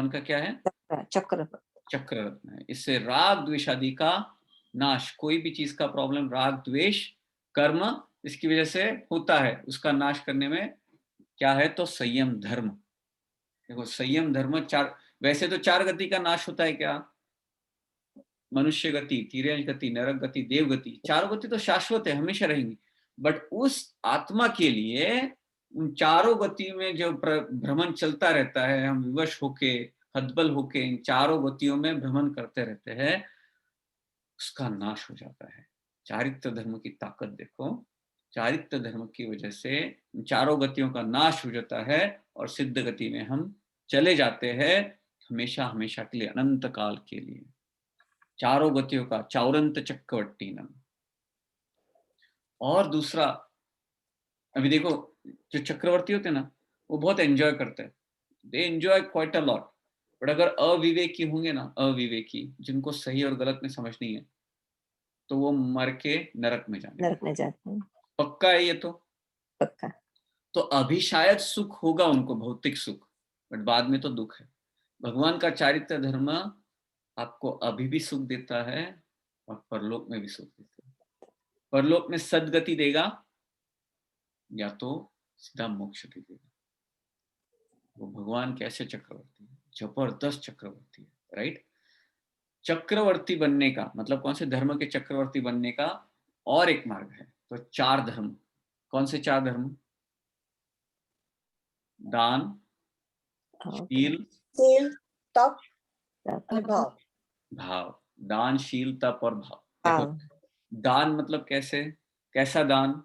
का क्या है? चक्र रत्न है। इससे राग द्वेष आदि का नाश, कोई भी चीज का प्रॉब्लम, राग द्वेष कर्म इसकी वजह से होता है, उसका नाश करने में क्या है? तो संयम धर्म। देखो, संयम धर्म 4, वैसे तो 4 गति का नाश होता है क्या? मनुष्य गति, तिर्यंश गति, नरक गति, देव गति। 4 गति तो शाश्वत है, हमेशा रहेंगी। बट उस आत्मा के लिए उन 4 गति में जो भ्रमण चलता रहता है, हम विवश होके, हतबल होके इन 4 गतियों में भ्रमण करते रहते हैं, उसका नाश हो जाता है। चारित्र धर्म की ताकत देखो, चारित्र धर्म की वजह से 4 गतियों का नाश हो जाता है और सिद्ध गति में हम चले जाते हैं। हमेशा हमेशा के लिए, अनंत काल के लिए, चारों गतियों का चाउरंत चक्रवर्तीनम। और दूसरा, अभी देखो, जो चक्रवर्ती होते हैं ना, वो बहुत एंजॉय करते हैं, they enjoy quite a lot. But अगर अविवेकी होंगे ना, अविवेकी, जिनको सही और गलत में समझ नहीं है, तो वो मर के नरक में जाने नरक में जाते हैं, पक्का है ये तो। पक्का। तो अभी शायद सुख होगा उनको, भौतिक सुख, बट बाद में तो दुख है। भगवान का चारित्र धर्म आपको अभी भी सुख देता है और परलोक में भी सुख देता है। परलोक में सदगति देगा या तो सीधा मोक्ष दे देगा। वो भगवान कैसे चक्रवर्ती है, जबरदस्त चक्रवर्ती है, राइट। चक्रवर्ती बनने का मतलब कौन से धर्म के चक्रवर्ती बनने का और एक मार्ग है। तो 4 धर्म, कौन से 4 धर्म? दान, शील, शील, तप और तप, भाव। भाव। दान, शील, तप और भाव। देखो, भाव। दान मतलब कैसे, कैसा दान?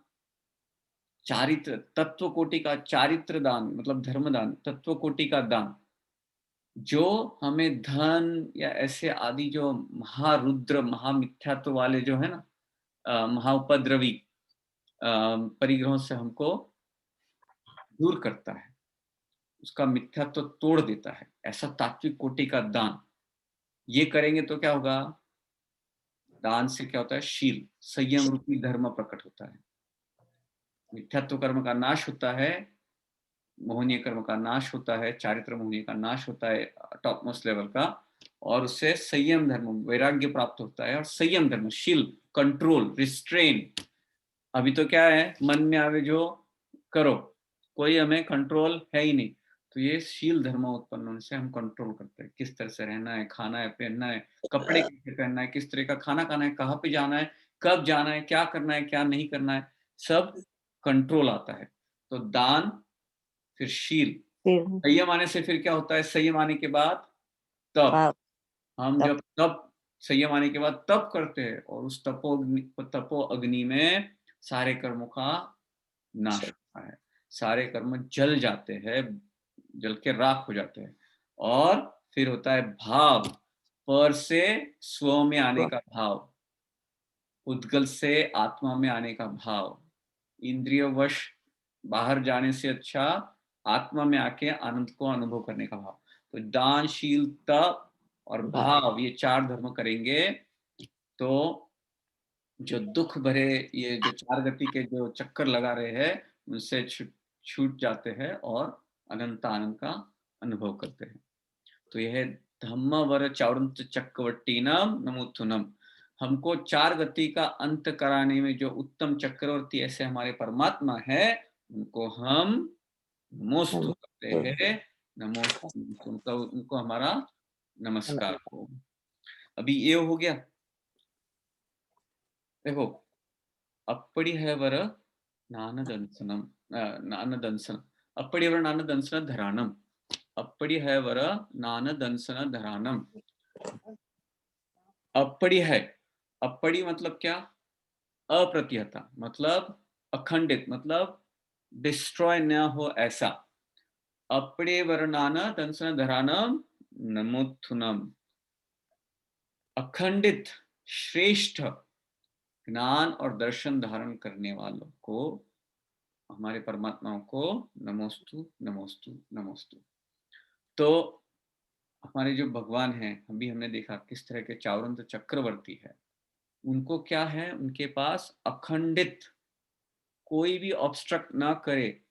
चारित्र, तत्व कोटि का चारित्र दान, मतलब धर्म दान, तत्व कोटि का दान, जो हमें धन या ऐसे आदि जो महारुद्र महामिथ्यात्व वाले जो है ना, महाउपद्रवी परिग्रहों से हमको दूर करता है, उसका मिथ्यात्व तोड़ देता है, ऐसा तात्विक कोटि का दान। ये करेंगे तो क्या होगा? दान से क्या होता है? शील, संयम रूपी धर्म प्रकट होता है, मिथ्यात्व कर्म का नाश होता है, मोहनीय कर्म का नाश होता है, चारित्र मोहनीय का नाश होता है टॉप मोस्ट लेवल का, और उससे संयम धर्म, वैराग्य प्राप्त होता है। और संयम धर्म, शील, कंट्रोल, रिस्ट्रेन। अभी तो क्या है, मन में आवे जो करो, कोई हमें कंट्रोल है ही नहीं। तो ये शील धर्म उत्पन्न होने से हम कंट्रोल करते हैं, किस तरह से रहना है, खाना है, पहनना है, कपड़े कैसे पहनना है, किस तरह का खाना खाना है, कहाँ पे जाना है, कब जाना है, क्या करना है, क्या नहीं करना है, सब कंट्रोल आता है। तो दान, फिर शील, फिर संयम आने से फिर क्या होता है? संयम आने के बाद तप। भाव। हम तप। जब तप, संयम आने के बाद तप करते हैं, और उस तपो अग्नि में सारे कर्मों का नाश होता है, सारे कर्म जल जाते हैं, जल के राख हो जाते हैं। और फिर होता है भाव, पर से स्व में आने का भाव, उद्गल से आत्मा में आने का भाव, इंद्रिय वश बाहर जाने से अच्छा आत्मा में आके आनंद को अनुभव करने का भाव। तो दान, शील, तप और भाव, ये 4 धर्म करेंगे तो जो दुख भरे ये जो 4 गति के जो चक्कर लगा रहे हैं, उनसे छूट जाते हैं और अनंत आनंद का अनुभव करते हैं। तो यह धम्मवर चारुंत चक्रवर्तीनम नमोथुनम। हमको 4 गति का अंत कराने में जो उत्तम चक्रवर्ती ऐसे हमारे परमात्मा है, उनको हम नमोस्तु करते हैं। नमोस्तु, उनको हमारा नमस्कार हो। अभी ये हो गया। देखो, अप्पडिहवर नानदंसनम, नानदंसन, अप्पडिहवर नानदंसन धरानम, अप्पडिहवर नानदंसन धरानम। अप्पड़ी है, अप्पड़ी मतलब क्या? अप्रतिहता, मतलब अखंडित, मतलब डिस्ट्रॉय न हो ऐसा। अप्पड़े वर्णान दंसन धरानम नमोथुनम। अखंडित, श्रेष्ठ ज्ञान और दर्शन धारण करने वालों को, हमारे परमात्माओं को नमोस्तु नमोस्तु नमोस्तु। तो हमारे जो भगवान हैं, अभी हमने देखा किस तरह के चावरंत चक्रवर्ती है। उनको क्या है? उनके पास अखंडित, कोई भी ऑब्स्ट्रक्ट ना करे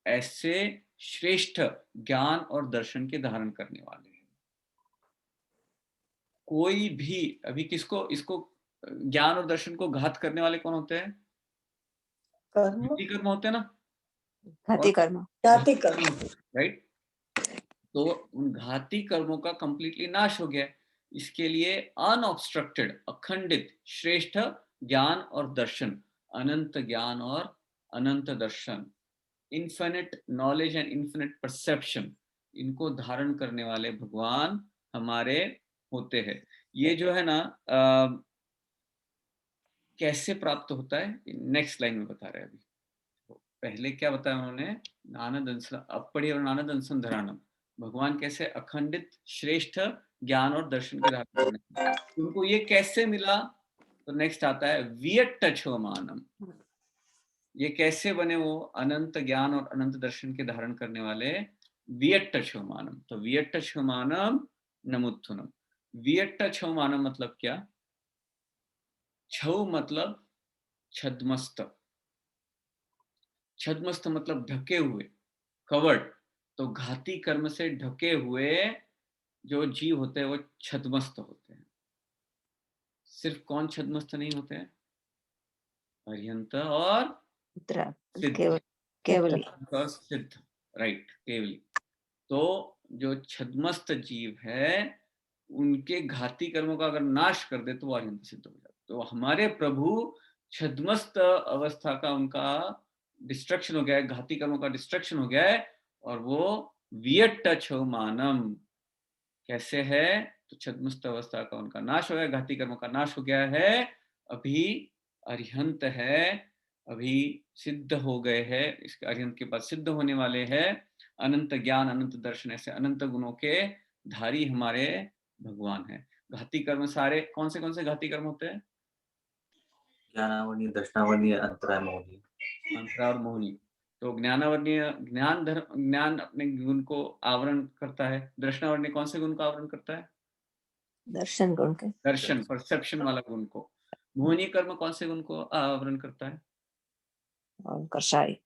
ऐसे श्रेष्ठ ज्ञान और दर्शन के धारण करने वाले हैं। कोई भी, अभी किसको, इसको ज्ञान और दर्शन को घात करने वाले कौन होते हैं? कर्म, कर्म होते हैं ना, घाती कर्म। जाति कर्म। राइट। तो उन घाती कर्मों का कंप्लीटली नाश हो गया। इसके लिए अनऑब्स्ट्रक्टेड, अखंडित, श्रेष्ठ ज्ञान और दर्शन, अनंत ज्ञान और अनंत दर्शन, infinite knowledge and infinite perception, इनको धारण करने वाले भगवान हमारे होते हैं। ये जो है ना, कैसे प्राप्त होता है, नेक्स्ट लाइन में बता रहे हैं। अभी पहले क्या बताया उन्होंने? नाना दंसन, अप्पड़ी और नाना दंसन धरानम, भगवान कैसे अखंडित श्रेष्ठ ज्ञान और दर्शन के धारण करने, उनको ये कैसे मिला? तो नेक्स्ट आता है वियट्ट क्षमानम। ये कैसे बने वो अनंत ज्ञान और अनंत दर्शन के धारण करने वाले? वियट्ट क्षमानम। तो वियट्ट क्षमानम नमुत्थुनम। वियट्ट क्षमानम मतलब क्या? छौ मतलब छद्मस्त, छद्मस्त मतलब ढके हुए, कवर्ड। तो घाती कर्म से ढके हुए जो जीव होते हैं वो छद्मस्त होते हैं। सिर्फ कौन छद्मस्त नहीं होते हैं? अर्यंत और उत्तरा सिद्ध। केवल केवली और सिद्ध, राइट, केवली। तो जो छद्मस्त जीव है उनके घाती कर्मों का अगर नाश कर दे तो वो अर्यंत सिद्ध हो जाता है। तो हमारे प्रभु छद्मस्त अवस्था का उनका डिस्ट्रक्शन हो गया है, घाती कर्मों का डिस्ट्रक्शन हो गया है, और वो वियट्ट क्षमानम कैसे है? तो छद्मस्त अवस्था का उनका नाश हो गया, घाती कर्मों का नाश हो गया है, अभी अरिहंत है, अभी सिद्ध हो गए हैं, इसके अरिहंत के बाद सिद्ध होने वाले हैं। अनंत ज्ञान अनंत दर्शन ऐसे अनंत गुणों के धारी हमारे भगवान है। घाती कर्म सारे कौन से घाती कर्म होते हैं? ज्ञानावरणीय, दर्शनावरणीय, अंतराय, मोहनीय। अंतरा और मोहनी। तो ज्ञानावरणीय ज्ञान अपने गुण को आवरण करता है। दर्शनावरणीय कौन से गुण को आवरण करता है? दर्शन गुण के दर्शन, परसेप्शन वाला गुण को। मोहनीय कर्म कौन से गुण को आवरण करता है? और कषाय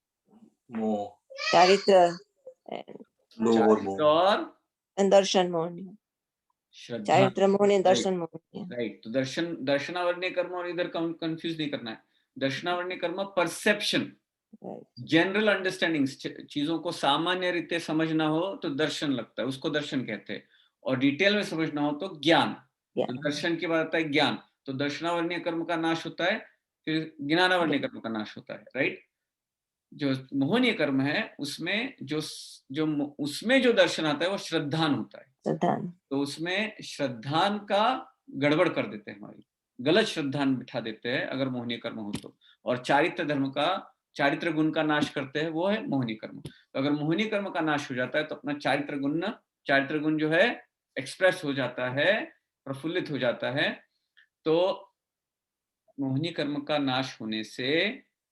मोह, चारित्र लोभ और मोह। और दर्शन मोहनी, श्रद्धा, चारित्र मोहनी, दर्शन मोहनी। राइट। तो दर्शनावरणीय कर्म और इधर कंफ्यूज नहीं करना है। दर्शनावरणीय कर्म परसेप्शन, जनरल अंडरस्टैंडिंग, चीजों को सामान्य रीते समझना हो तो दर्शन लगता है, उसको दर्शन कहते हैं। और डिटेल में समझना हो तो ज्ञान। तो दर्शन की बात आता है ज्ञान। तो दर्शनावरणीय कर्म का नाश होता है, फिर ज्ञानावरणीय कर्म का नाश होता है, राइट। जो मोहनीय कर्म है उसमें जो उसमें जो दर्शन आता है वो श्रद्धान होता है। श्रद्धान, तो उसमें श्रद्धान का गड़बड़ कर देते हैं, हमारी गलत श्रद्धान बिठा देते हैं अगर मोहनीय कर्म हो तो। और चारित्र धर्म का, चारित्र गुण का नाश करते हैं, वो है मोहनीय कर्म। तो अगर मोहनीय कर्म का नाश हो जाता है तो अपना चारित्र गुण जो है एक्सप्रेस हो जाता है, प्रफुल्लित हो जाता है। तो मोहनीय कर्म का नाश होने से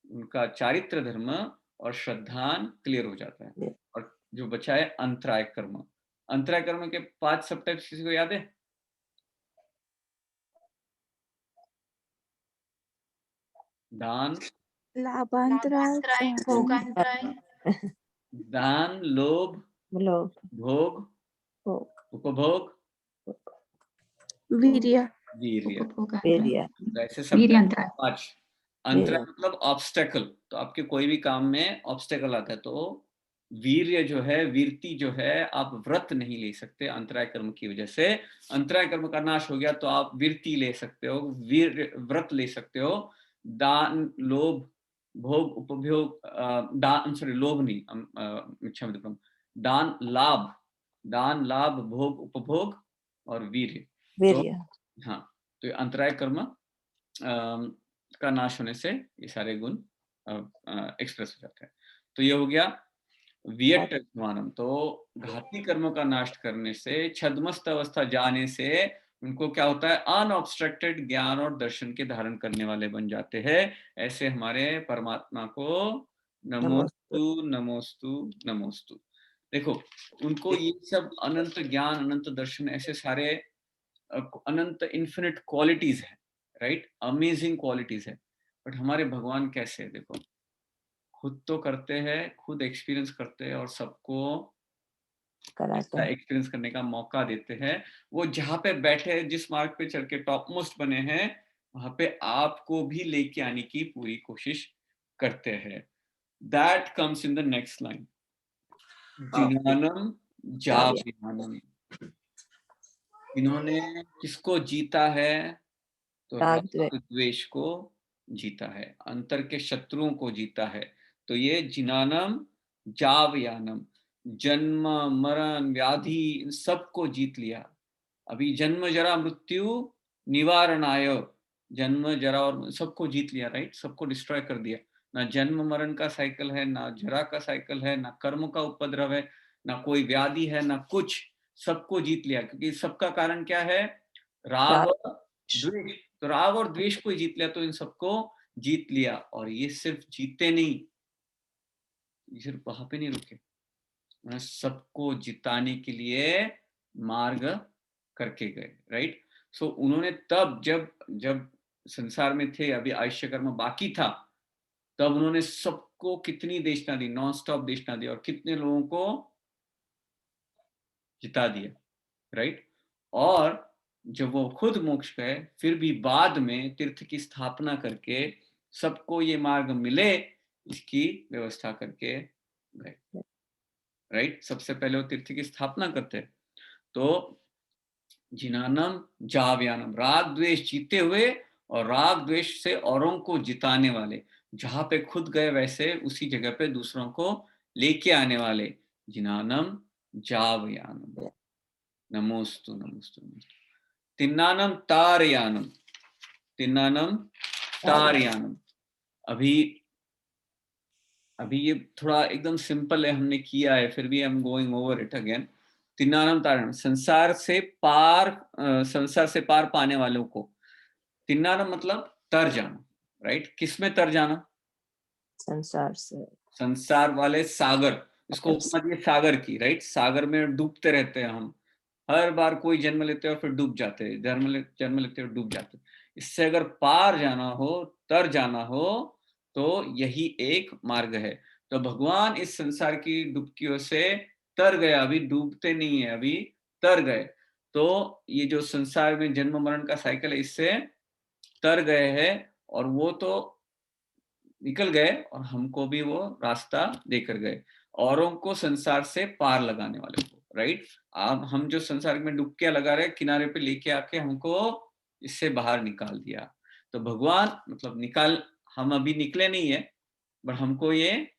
उनका चारित्र धर्म और श्रद्धान क्लियर हो जाता है। और जो बचा है अंतराय कर्म। अंतराय कर्म के 5 सब टाइप्स किसी को याद है? दान, लाभांतराय, दान, लोभ, भोग, उपभोग, वीर्य, वीर्य। ऐसे सब 5। अंतराय मतलब ऑब्स्टेकल। तो आपके कोई भी काम में ऑब्स्टेकल आता है तो वीर्य जो है, वीरती जो है, आप व्रत नहीं ले सकते अंतराय कर्म की वजह से। अंतराय कर्म का नाश हो गया तो आप वीरती ले सकते हो, व्रत ले सकते हो। दान, लोभ, भोग, उपभोग, दान, सॉरी लोभ नहीं, क्षम्यताम, दान, लाभ, भोग, उपभोग और वीर्य। तो हाँ, तो अंतराय कर्म का नाश होने से ये सारे गुण एक्सप्रेस हो जाते हैं। तो ये हो गया वियट्ट क्षमानम। तो घाती कर्मों का नाश करने से, छद्मस्त अवस्था जाने से उनको क्या होता है? अनऑब्स्ट्रक्टेड ज्ञान और दर्शन के धारण करने वाले बन जाते हैं। ऐसे हमारे परमात्मा को नमोस्तु नमोस्तु नमोस्तु। देखो, उनको ये सब अनंत ज्ञान, अनंत दर्शन, ऐसे सारे अनंत इन्फिनिट क्वालिटीज है, राइट, अमेजिंग क्वालिटीज है। बट हमारे भगवान कैसे है? देखो, खुद तो करते हैं, खुद एक्सपीरियंस करते हैं और सबको एक्सपीरियंस करने का मौका देते हैं। वो जहाँ पे बैठे, जिस मार्ग पे चढ़ के टॉप मोस्ट बने हैं, वहां पे आपको भी लेके आने की पूरी कोशिश करते हैं। That comes in the next line, जिनानम जावयानम। इन्होंने किसको जीता है? तो राग द्वेष को जीता है, अंतर के शत्रुओं को जीता है। तो ये जिनानम जावयानम, जन्म, मरण, व्याधि, इन सबको जीत लिया। अभी जन्म, जरा, मृत्यु निवारणाय, जन्म, जरा और सबको जीत लिया, राइट, सबको डिस्ट्रॉय कर दिया। ना जन्म मरण का साइकिल है, ना जरा का साइकिल है, ना कर्म का उपद्रव है, ना कोई व्याधि है, ना कुछ, सबको जीत लिया। क्योंकि सबका कारण क्या है? राग और द्वेष। तो राग और द्वेष को जीत लिया, तो इन सबको जीत लिया। और ये सिर्फ जीते नहीं, ये सिर्फ वहां पे नहीं रुके, उन्होंने सबको जिताने के लिए मार्ग करके गए, राइट। सो उन्होंने तब जब जब संसार में थे, अभी आयुष्य कर्म बाकी था, तब उन्होंने सबको कितनी देशना दी, नॉन स्टॉप देशना दी, और कितने लोगों को जिता दिया, राइट। और जब वो खुद मोक्ष गए, फिर भी बाद में तीर्थ की स्थापना करके सबको ये मार्ग मिले, इसकी व्यवस्था करके गए, राइट। सबसे पहले वो तीर्थ की स्थापना करते हैं। तो जिनानम जावयानम, राग द्वेष जीते हुए और राग द्वेष से औरों को जिताने वाले, जहां पे खुद गए वैसे उसी जगह पे दूसरों को लेके आने वाले, जिनानम जावयानम, नमोस्तु नमोस्तु नमोस्तु। तिन्नानम तारयानम, तिन्नानम तारयानम। अभी ये थोड़ा एकदम सिंपल है, हमने किया है, फिर भी I am going over it again. तिन्नानम तारयानम, संसार से पार पाने वालों को। तिन्नानम मतलब तर जाना, राइट। किसमें तर जाना? संसार से, संसार वाले सागर, इसको उपमा सागर की, राइट। सागर में डूबते रहते हैं हम, हर बार कोई जन्म लेते हैं और फिर डूब जाते हैं, जन्म लेते हैं और डूब जाते हैं। इससे अगर पार जाना हो, तर जाना हो, तो यही एक मार्ग है। तो भगवान इस संसार की डुबकियों से तर गया, अभी डूबते नहीं है, अभी तर गए। तो ये जो संसार में जन्म मरण का साइकिल है, इससे तर गए हैं, और वो तो निकल गए, और हमको भी वो रास्ता देकर गए, औरों को संसार से पार लगाने वाले को, राइट। अब हम जो संसार में डुबकियां लगा रहे, किनारे पे लेके आके हमको इससे बाहर निकाल दिया। तो भगवान मतलब हम अभी निकले नहीं है, बट हमको ये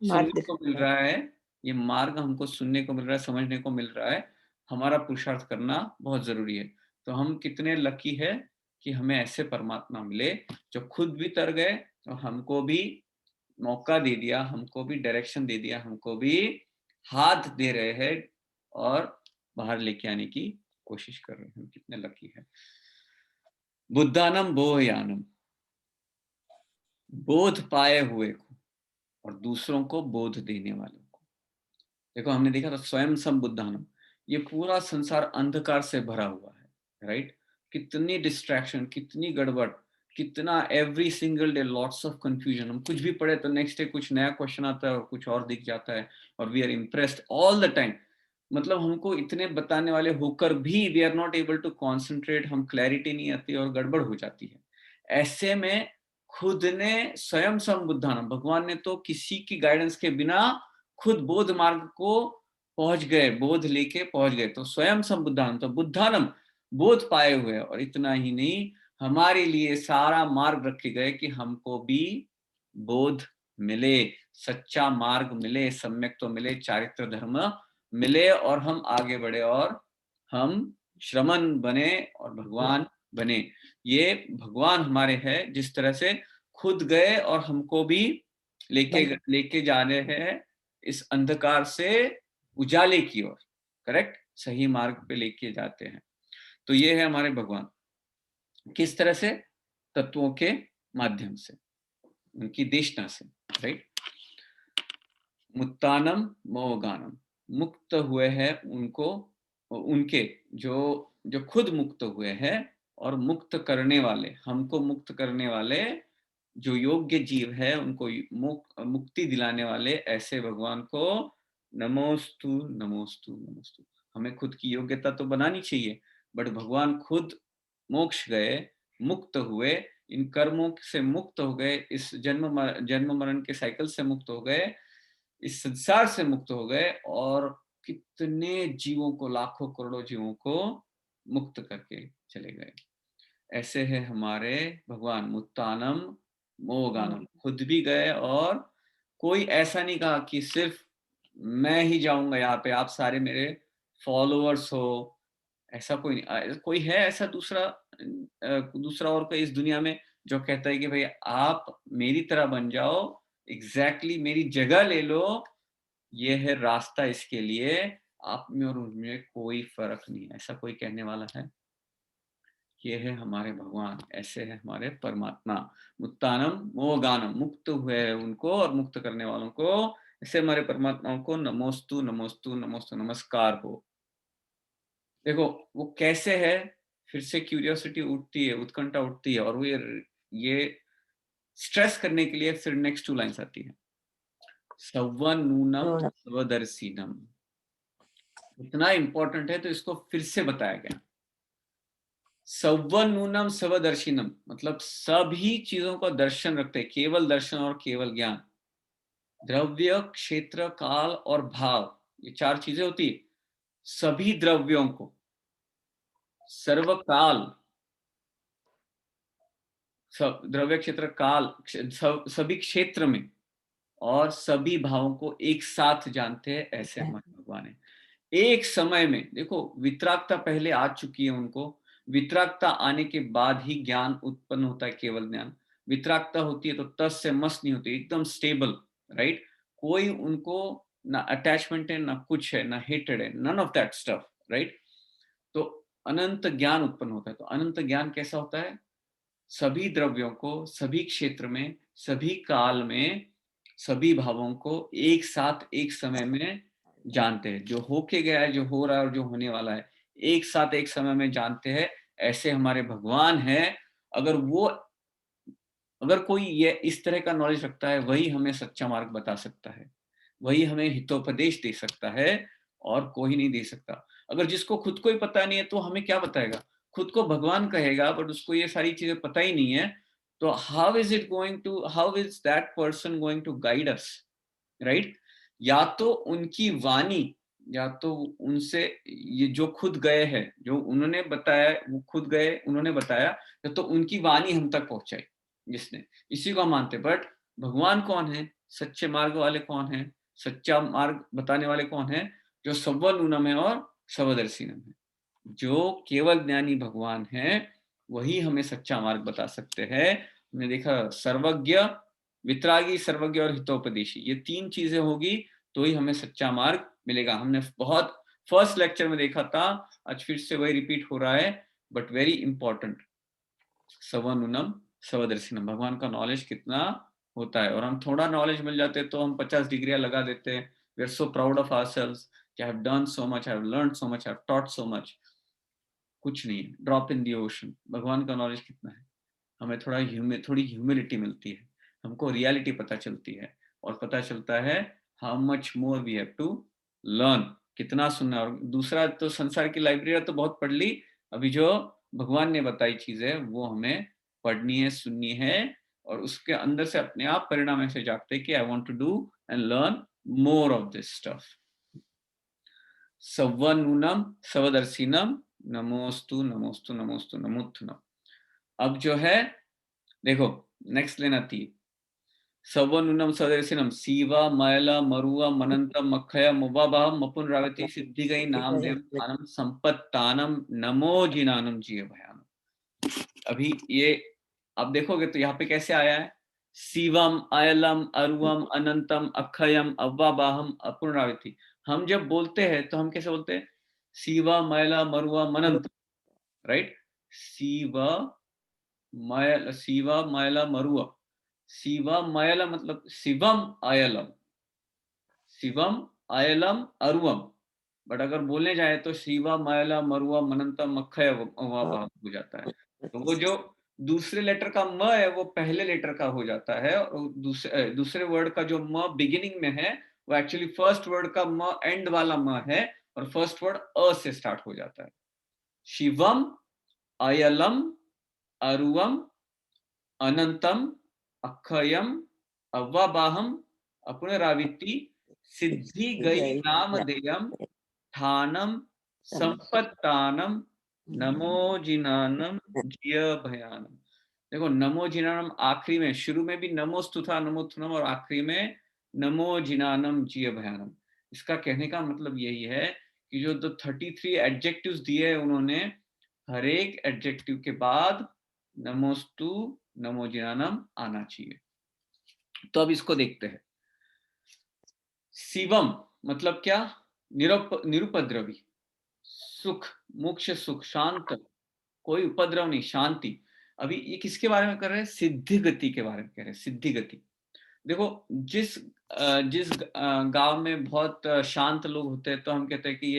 सुनने को मिल रहा है, ये मार्ग हमको सुनने को मिल रहा है, समझने को मिल रहा है। हमारा पुरुषार्थ करना बहुत जरूरी है। तो हम कितने लकी है कि हमें ऐसे परमात्मा मिले जो खुद भी तर गए, और हमको भी मौका दे दिया, हमको भी डायरेक्शन दे दिया, हमको भी हाथ दे रहे हैं, और बाहर लेके आने की कोशिश कर रहे हैं। हम कितने लकी है। बुद्धानम बोधयानम, बोध पाए हुए को और दूसरों को बोध देने वालों को। देखो, हमने देखा था स्वयं संबुद्धानम, ये पूरा संसार अंधकार से भरा हुआ है, राइट। कितनी डिस्ट्रैक्शन, कितनी गड़बड़, कितना every single day lots of confusion. हम कुछ भी पढ़े तो नेक्स्ट डे कुछ नया क्वेश्चन आता है और कुछ और दिख जाता है, और we are impressed all the time. मतलब हमको इतने बताने वाले होकर भी we are not able to concentrate, हम क्लैरिटी नहीं आती और गड़बड़ हो जाती है। ऐसे में खुद ने स्वयं संबुद्धानम, भगवान ने तो किसी की गाइडेंस के बिना खुद बोध मार्ग को पहुंच गए, बोध लेके पहुंच गए। तो स्वयं संबुद्धानम, तो बुद्धानम बोध पाए हुए, और इतना ही नहीं, हमारे लिए सारा मार्ग रखे गए कि हमको भी बोध मिले, सच्चा मार्ग मिले, सम्यक तो मिले, चारित्र धर्म मिले, और हम आगे बढ़े और हम श्रमण बने और भगवान बने। ये भगवान हमारे हैं, जिस तरह से खुद गए और हमको भी लेके जा रहे हैं इस अंधकार से उजाले की ओर, करेक्ट, सही मार्ग पे लेके जाते हैं। तो ये है हमारे भगवान। किस तरह से? तत्वों के माध्यम से, उनकी देशना से, राइट। मुक्तानम मोगानम, मुक्त हुए हैं उनको, उनके जो खुद मुक्त हुए हैं, और मुक्त करने वाले, हमको मुक्त करने वाले जो योग्य जीव है, उनको मुक्ति दिलाने वाले ऐसे भगवान को नमोस्तु नमोस्तु नमोस्तु। हमें खुद की योग्यता तो बनानी चाहिए, बट भगवान खुद मोक्ष गए, मुक्त हुए, इन कर्मों से मुक्त हो गए, इस जन्म मरण के साइकिल से मुक्त हो गए, इस संसार से मुक्त हो गए, और कितने जीवों को, लाखों करोड़ों जीवों को मुक्त करके चले गए। ऐसे है हमारे भगवान, मुक्तानम मोगानम, खुद भी गए, और कोई ऐसा नहीं कहा कि सिर्फ मैं ही जाऊंगा यहाँ पे, आप सारे मेरे फॉलोअर्स हो, ऐसा कोई नहीं। कोई है ऐसा दूसरा और कोई इस दुनिया में जो कहता है कि भाई आप मेरी तरह बन जाओ, एग्जैक्टली मेरी जगह ले लो, ये है रास्ता, इसके लिए आप में और उनमें कोई फर्क नहीं है। ऐसा कोई कहने वाला है? ये है हमारे भगवान, ऐसे है हमारे परमात्मा। मुक्तानम मोगानम, मुक्त हुए हैं उनको और मुक्त करने वालों को, ऐसे हमारे परमात्माओं को नमोस्तु नमोस्तु नमोस्तु, नमस्कार हो। देखो वो कैसे है, फिर से क्यूरियोसिटी उठती है, उत्कंठा उठती है, और वो ये स्ट्रेस करने के लिए फिर नेक्स्ट 2 लाइन्स आती है। सव्वनूनम नूनम। स्वदर्शिनम, इतना इंपॉर्टेंट है तो इसको फिर से बताया गया। सव्वनूनम स्वदर्शिनम मतलब सभी चीजों का दर्शन रखते हैं, केवल दर्शन और केवल ज्ञान। द्रव्य, क्षेत्र, काल और भाव, ये 4 चीजें होती है। सभी द्रव्यों को, सर्वकाल, सब द्रव्य, क्षेत्र, काल, सभी क्षेत्र में और सभी भावों को एक साथ जानते हैं, ऐसे हमारे भगवान है। एक समय में देखो, वितरागता पहले आ चुकी है उनको, वितरागता आने के बाद ही ज्ञान उत्पन्न होता है, केवल ज्ञान। वितरागता होती है तो तस से मस नहीं होती, एकदम स्टेबल, राइट। कोई उनको ना अटैचमेंट है, ना कुछ है, ना हेटेड है, none of that stuff, right. तो अनंत ज्ञान उत्पन्न होता है। तो अनंत ज्ञान कैसा होता है? सभी द्रव्यों को, सभी क्षेत्र में, सभी काल में, सभी भावों को एक साथ एक समय में जानते हैं। जो होके गया है, जो हो रहा है और जो होने वाला है, एक साथ एक समय में जानते हैं, ऐसे हमारे भगवान हैं। अगर वो, अगर कोई ये इस तरह का नॉलेज रखता है, वही हमें सच्चा मार्ग बता सकता है, वही हमें हितोपदेश दे सकता है, और कोई नहीं दे सकता। अगर जिसको खुद को ही पता नहीं है तो हमें क्या बताएगा? खुद को भगवान कहेगा, बट उसको ये सारी चीजें पता ही नहीं है, तो how is that person going to guide us, right? या तो उनकी वाणी, या तो उनसे, ये जो खुद गए हैं, जो उन्होंने बताया, वो खुद गए, उन्होंने बताया, या तो उनकी वाणी हम तक पहुंचाई जिसने, इसी को हम मानते। बट भगवान कौन है? सच्चे मार्ग वाले कौन है? सच्चा मार्ग बताने वाले कौन है? जो सव्वनूनम है और सर्वदर्शिनम है। जो केवल ज्ञानी भगवान है, वही हमें सच्चा मार्ग बता सकते हैं। हमने देखा, सर्वज्ञ, वितरागी, सर्वज्ञ और हितोपदेशी, ये 3 चीजें होगी तो ही हमें सच्चा मार्ग मिलेगा। हमने बहुत फर्स्ट लेक्चर में देखा था, आज फिर से वही रिपीट हो रहा है, बट वेरी इंपॉर्टेंट। सवनुनम सवदर्शिनम, भगवान का नॉलेज कितना होता है। और हम थोड़ा नॉलेज मिल जाते तो हम 50 डिग्रियां लगा देते हैं। We are so proud of ourselves कि I have done so much, I have learned so much, I have taught so much. कुछ नहीं है, ड्रॉप इन द ओशन। भगवान का नॉलेज कितना है? हमें थोड़ी ह्यूमिलिटी मिलती है, हमको रियलिटी पता चलती है, और पता चलता है how much more we have to learn, कितना सुनना। और दूसरा तो संसार की लाइब्रेरी तो बहुत पढ़ ली, अभी जो भगवान ने बताई चीजें वो हमें पढ़नी है, सुननी है, और उसके अंदर से अपने आप परिणाम ऐसे जागते हैं कि I want to do and learn more of this stuff. सव्वनूनम सवदर्शिनम नमोस्तु नमोस्तु नमोस्तु नमोत्थुनम। अब जो है देखो, नेक्स्ट लेना थी। सव्वनूनम सवदर्शिनम सीवा मयला मरुआ मनंतम मखया मुबाबाह मपुन रावती सिद्धि गई नामदेव स्थानम संपत्तानम नमो जिनानम जिय भयानम। अभी ये आप देखोगे तो यहाँ पे कैसे आया है? शिवम अयलम अरुवम अनंतम अक्षयम अव्वाबाहम अपुनरावृति। हम जब बोलते हैं तो हम कैसे बोलते हैं? शिवा मयला मरुआ मनंत, राइट। शिवा मयला मरुआ, शिवा मयला मतलब शिवम अयलम, शिवम अयलम अरुवम। बट अगर बोलने जाए तो शिवा मयला मरुआ मनंतम अक्षय अव्वाबाहम हो जाता है। तो वो जो दूसरे लेटर का म है वो पहले लेटर का हो जाता है, और दूसरे वर्ड का जो म बिगिनिंग में है वो एक्चुअली फर्स्ट वर्ड का म एंड वाला म है, और फर्स्ट वर्ड अ से स्टार्ट हो जाता है। शिवम अयलम अरुवम अनंतम अक्षयम अव्वाबाहम अपुनरावृत्ति सिद्धि गई नामधेयम ठानम संपत्तानम नमो जिनानम जिय भयानम। देखो, नमो जिनानम आखिरी में, शुरू में भी नमोस्तु था, नमोत्थुनम, और आखिरी में नमो जिनानम जिय भयानम। इसका कहने का मतलब यही है कि जो 33 एडजेक्टिव्स दिए हैं उन्होंने, हर एक एडजेक्टिव के बाद नमोस्तु नमो जिनानम आना चाहिए। तो अब इसको देखते हैं। शिवम मतलब क्या? निरुपद्रवी, सुख, मोक्ष सुख, शांत, कोई उपद्रव नहीं, शांति। अभी ये किसके बारे में कर रहे हैं? सिद्धि गति के बारे में कह रहे हैं, सिद्धि गति। देखो जिस गांव में बहुत शांत लोग होते हैं तो हम कहते हैं कि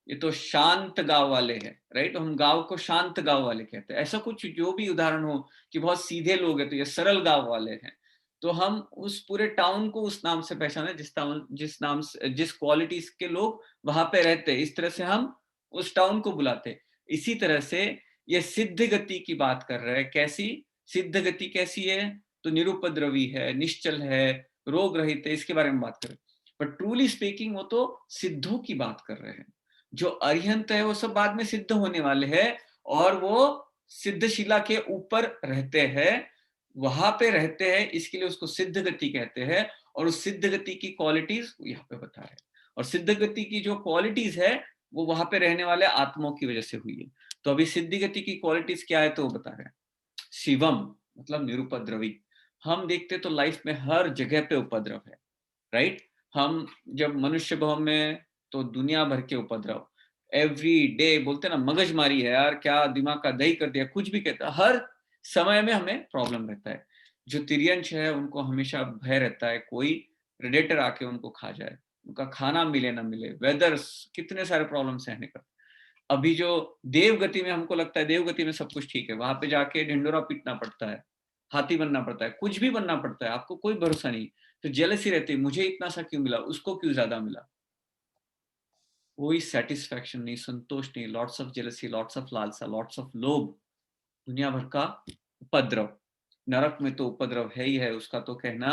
ये तो शांत गांव वाले हैं, राइट? हम गांव को शांत गांव वाले कहते हैं। ऐसा कुछ जो भी उदाहरण हो कि बहुत सीधे लोग हैं तो ये सरल गांव वाले हैं, तो हम उस पूरे टाउन को उस नाम से पहचाने जिस नाम से, जिस क्वालिटीज के लोग वहां पे रहते हैं, इस तरह से हम उस टाउन को बुलाते हैं। इसी तरह से ये सिद्ध गति की बात कर रहे हैं। कैसी सिद्ध गति? कैसी है? तो निरुपद्रवी है, निश्चल है, रोग रहित है, इसके बारे में बात कर रहे हैं। बट ट्रूली स्पीकिंग वो तो सिद्धों की बात कर रहे हैं। जो अरिहंत है वो सब बाद में सिद्ध होने वाले हैं, और वो सिद्धशिला के ऊपर रहते हैं, वहां पे रहते हैं, इसके लिए उसको सिद्ध गति कहते हैं। और उस सिद्ध गति की क्वालिटीज यहाँ पे बता रहे हैं। और सिद्ध गति की जो क्वालिटीज है वो वहां पे रहने वाले आत्माओं की वजह से हुई है। तो अभी सिद्धि गति की क्वालिटीज क्या है तो वो बता रहे हैं। शिवम मतलब निरुपद्रवी। हम देखते तो लाइफ में हर जगह पे उपद्रव है, राइट? हम जब मनुष्य भाव में तो दुनिया भर के उपद्रव, एवरी डे बोलते ना, मगजमारी है यार, क्या दिमाग का दही कर दिया, कुछ भी कहता है, हर समय में हमें प्रॉब्लम रहता है। जो तिर्यंश है उनको हमेशा भय रहता है कोई प्रेडेटर आके उनको खा जाए, उनका खाना मिले ना मिले, वेदर्स, कितने सारे प्रॉब्लम सहने का। अभी जो देवगति में हमको लगता है देवगति में सब कुछ ठीक है, वहां पे जाके ढिंडोरा पीटना पड़ता है, हाथी बनना पड़ता है, कुछ भी बनना पड़ता है, आपको कोई भरोसा नहीं। तो जेलसी रहती है, मुझे इतना सा क्यों मिला, उसको क्यों ज्यादा मिला, कोई सेटिस्फैक्शन नहीं, संतोष नहीं, lots of jealousy, lots of लालसा, लॉट्स ऑफ लोभ, दुनिया भर का उपद्रव। नरक में तो उपद्रव है ही है, उसका तो कहना,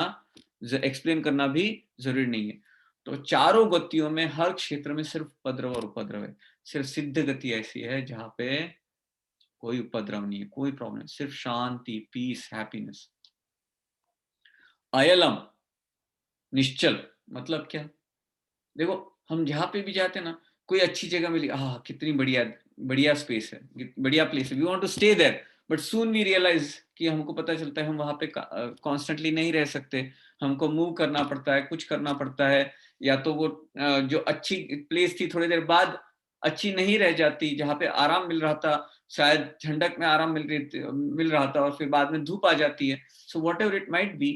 एक्सप्लेन करना भी जरूरी नहीं है। तो चारों गतियों में हर क्षेत्र में सिर्फ उपद्रव और उपद्रव है। सिर्फ सिद्ध गति ऐसी है जहां पे कोई उपद्रव नहीं है, कोई प्रॉब्लम, सिर्फ शांति, पीस, हैप्पीनेस। अयलम निश्चल मतलब क्या? देखो हम जहां पे भी जाते हैं ना, कोई अच्छी जगह मिली, कितनी बढ़िया बढ़िया स्पेस है, बढ़िया प्लेस है, we want to stay there. But soon we realise कि हमको पता चलता है हम वहां पे कॉन्स्टेंटली नहीं रह सकते, हमको मूव करना पड़ता है, कुछ करना पड़ता है। या तो वो जो अच्छी प्लेस थी थोड़ी देर बाद अच्छी नहीं रह जाती, जहाँ पे आराम मिल रहा था, शायद ठंडक में आराम मिल रहा था, और फिर बाद में धूप आ जाती है। So what ever it might be,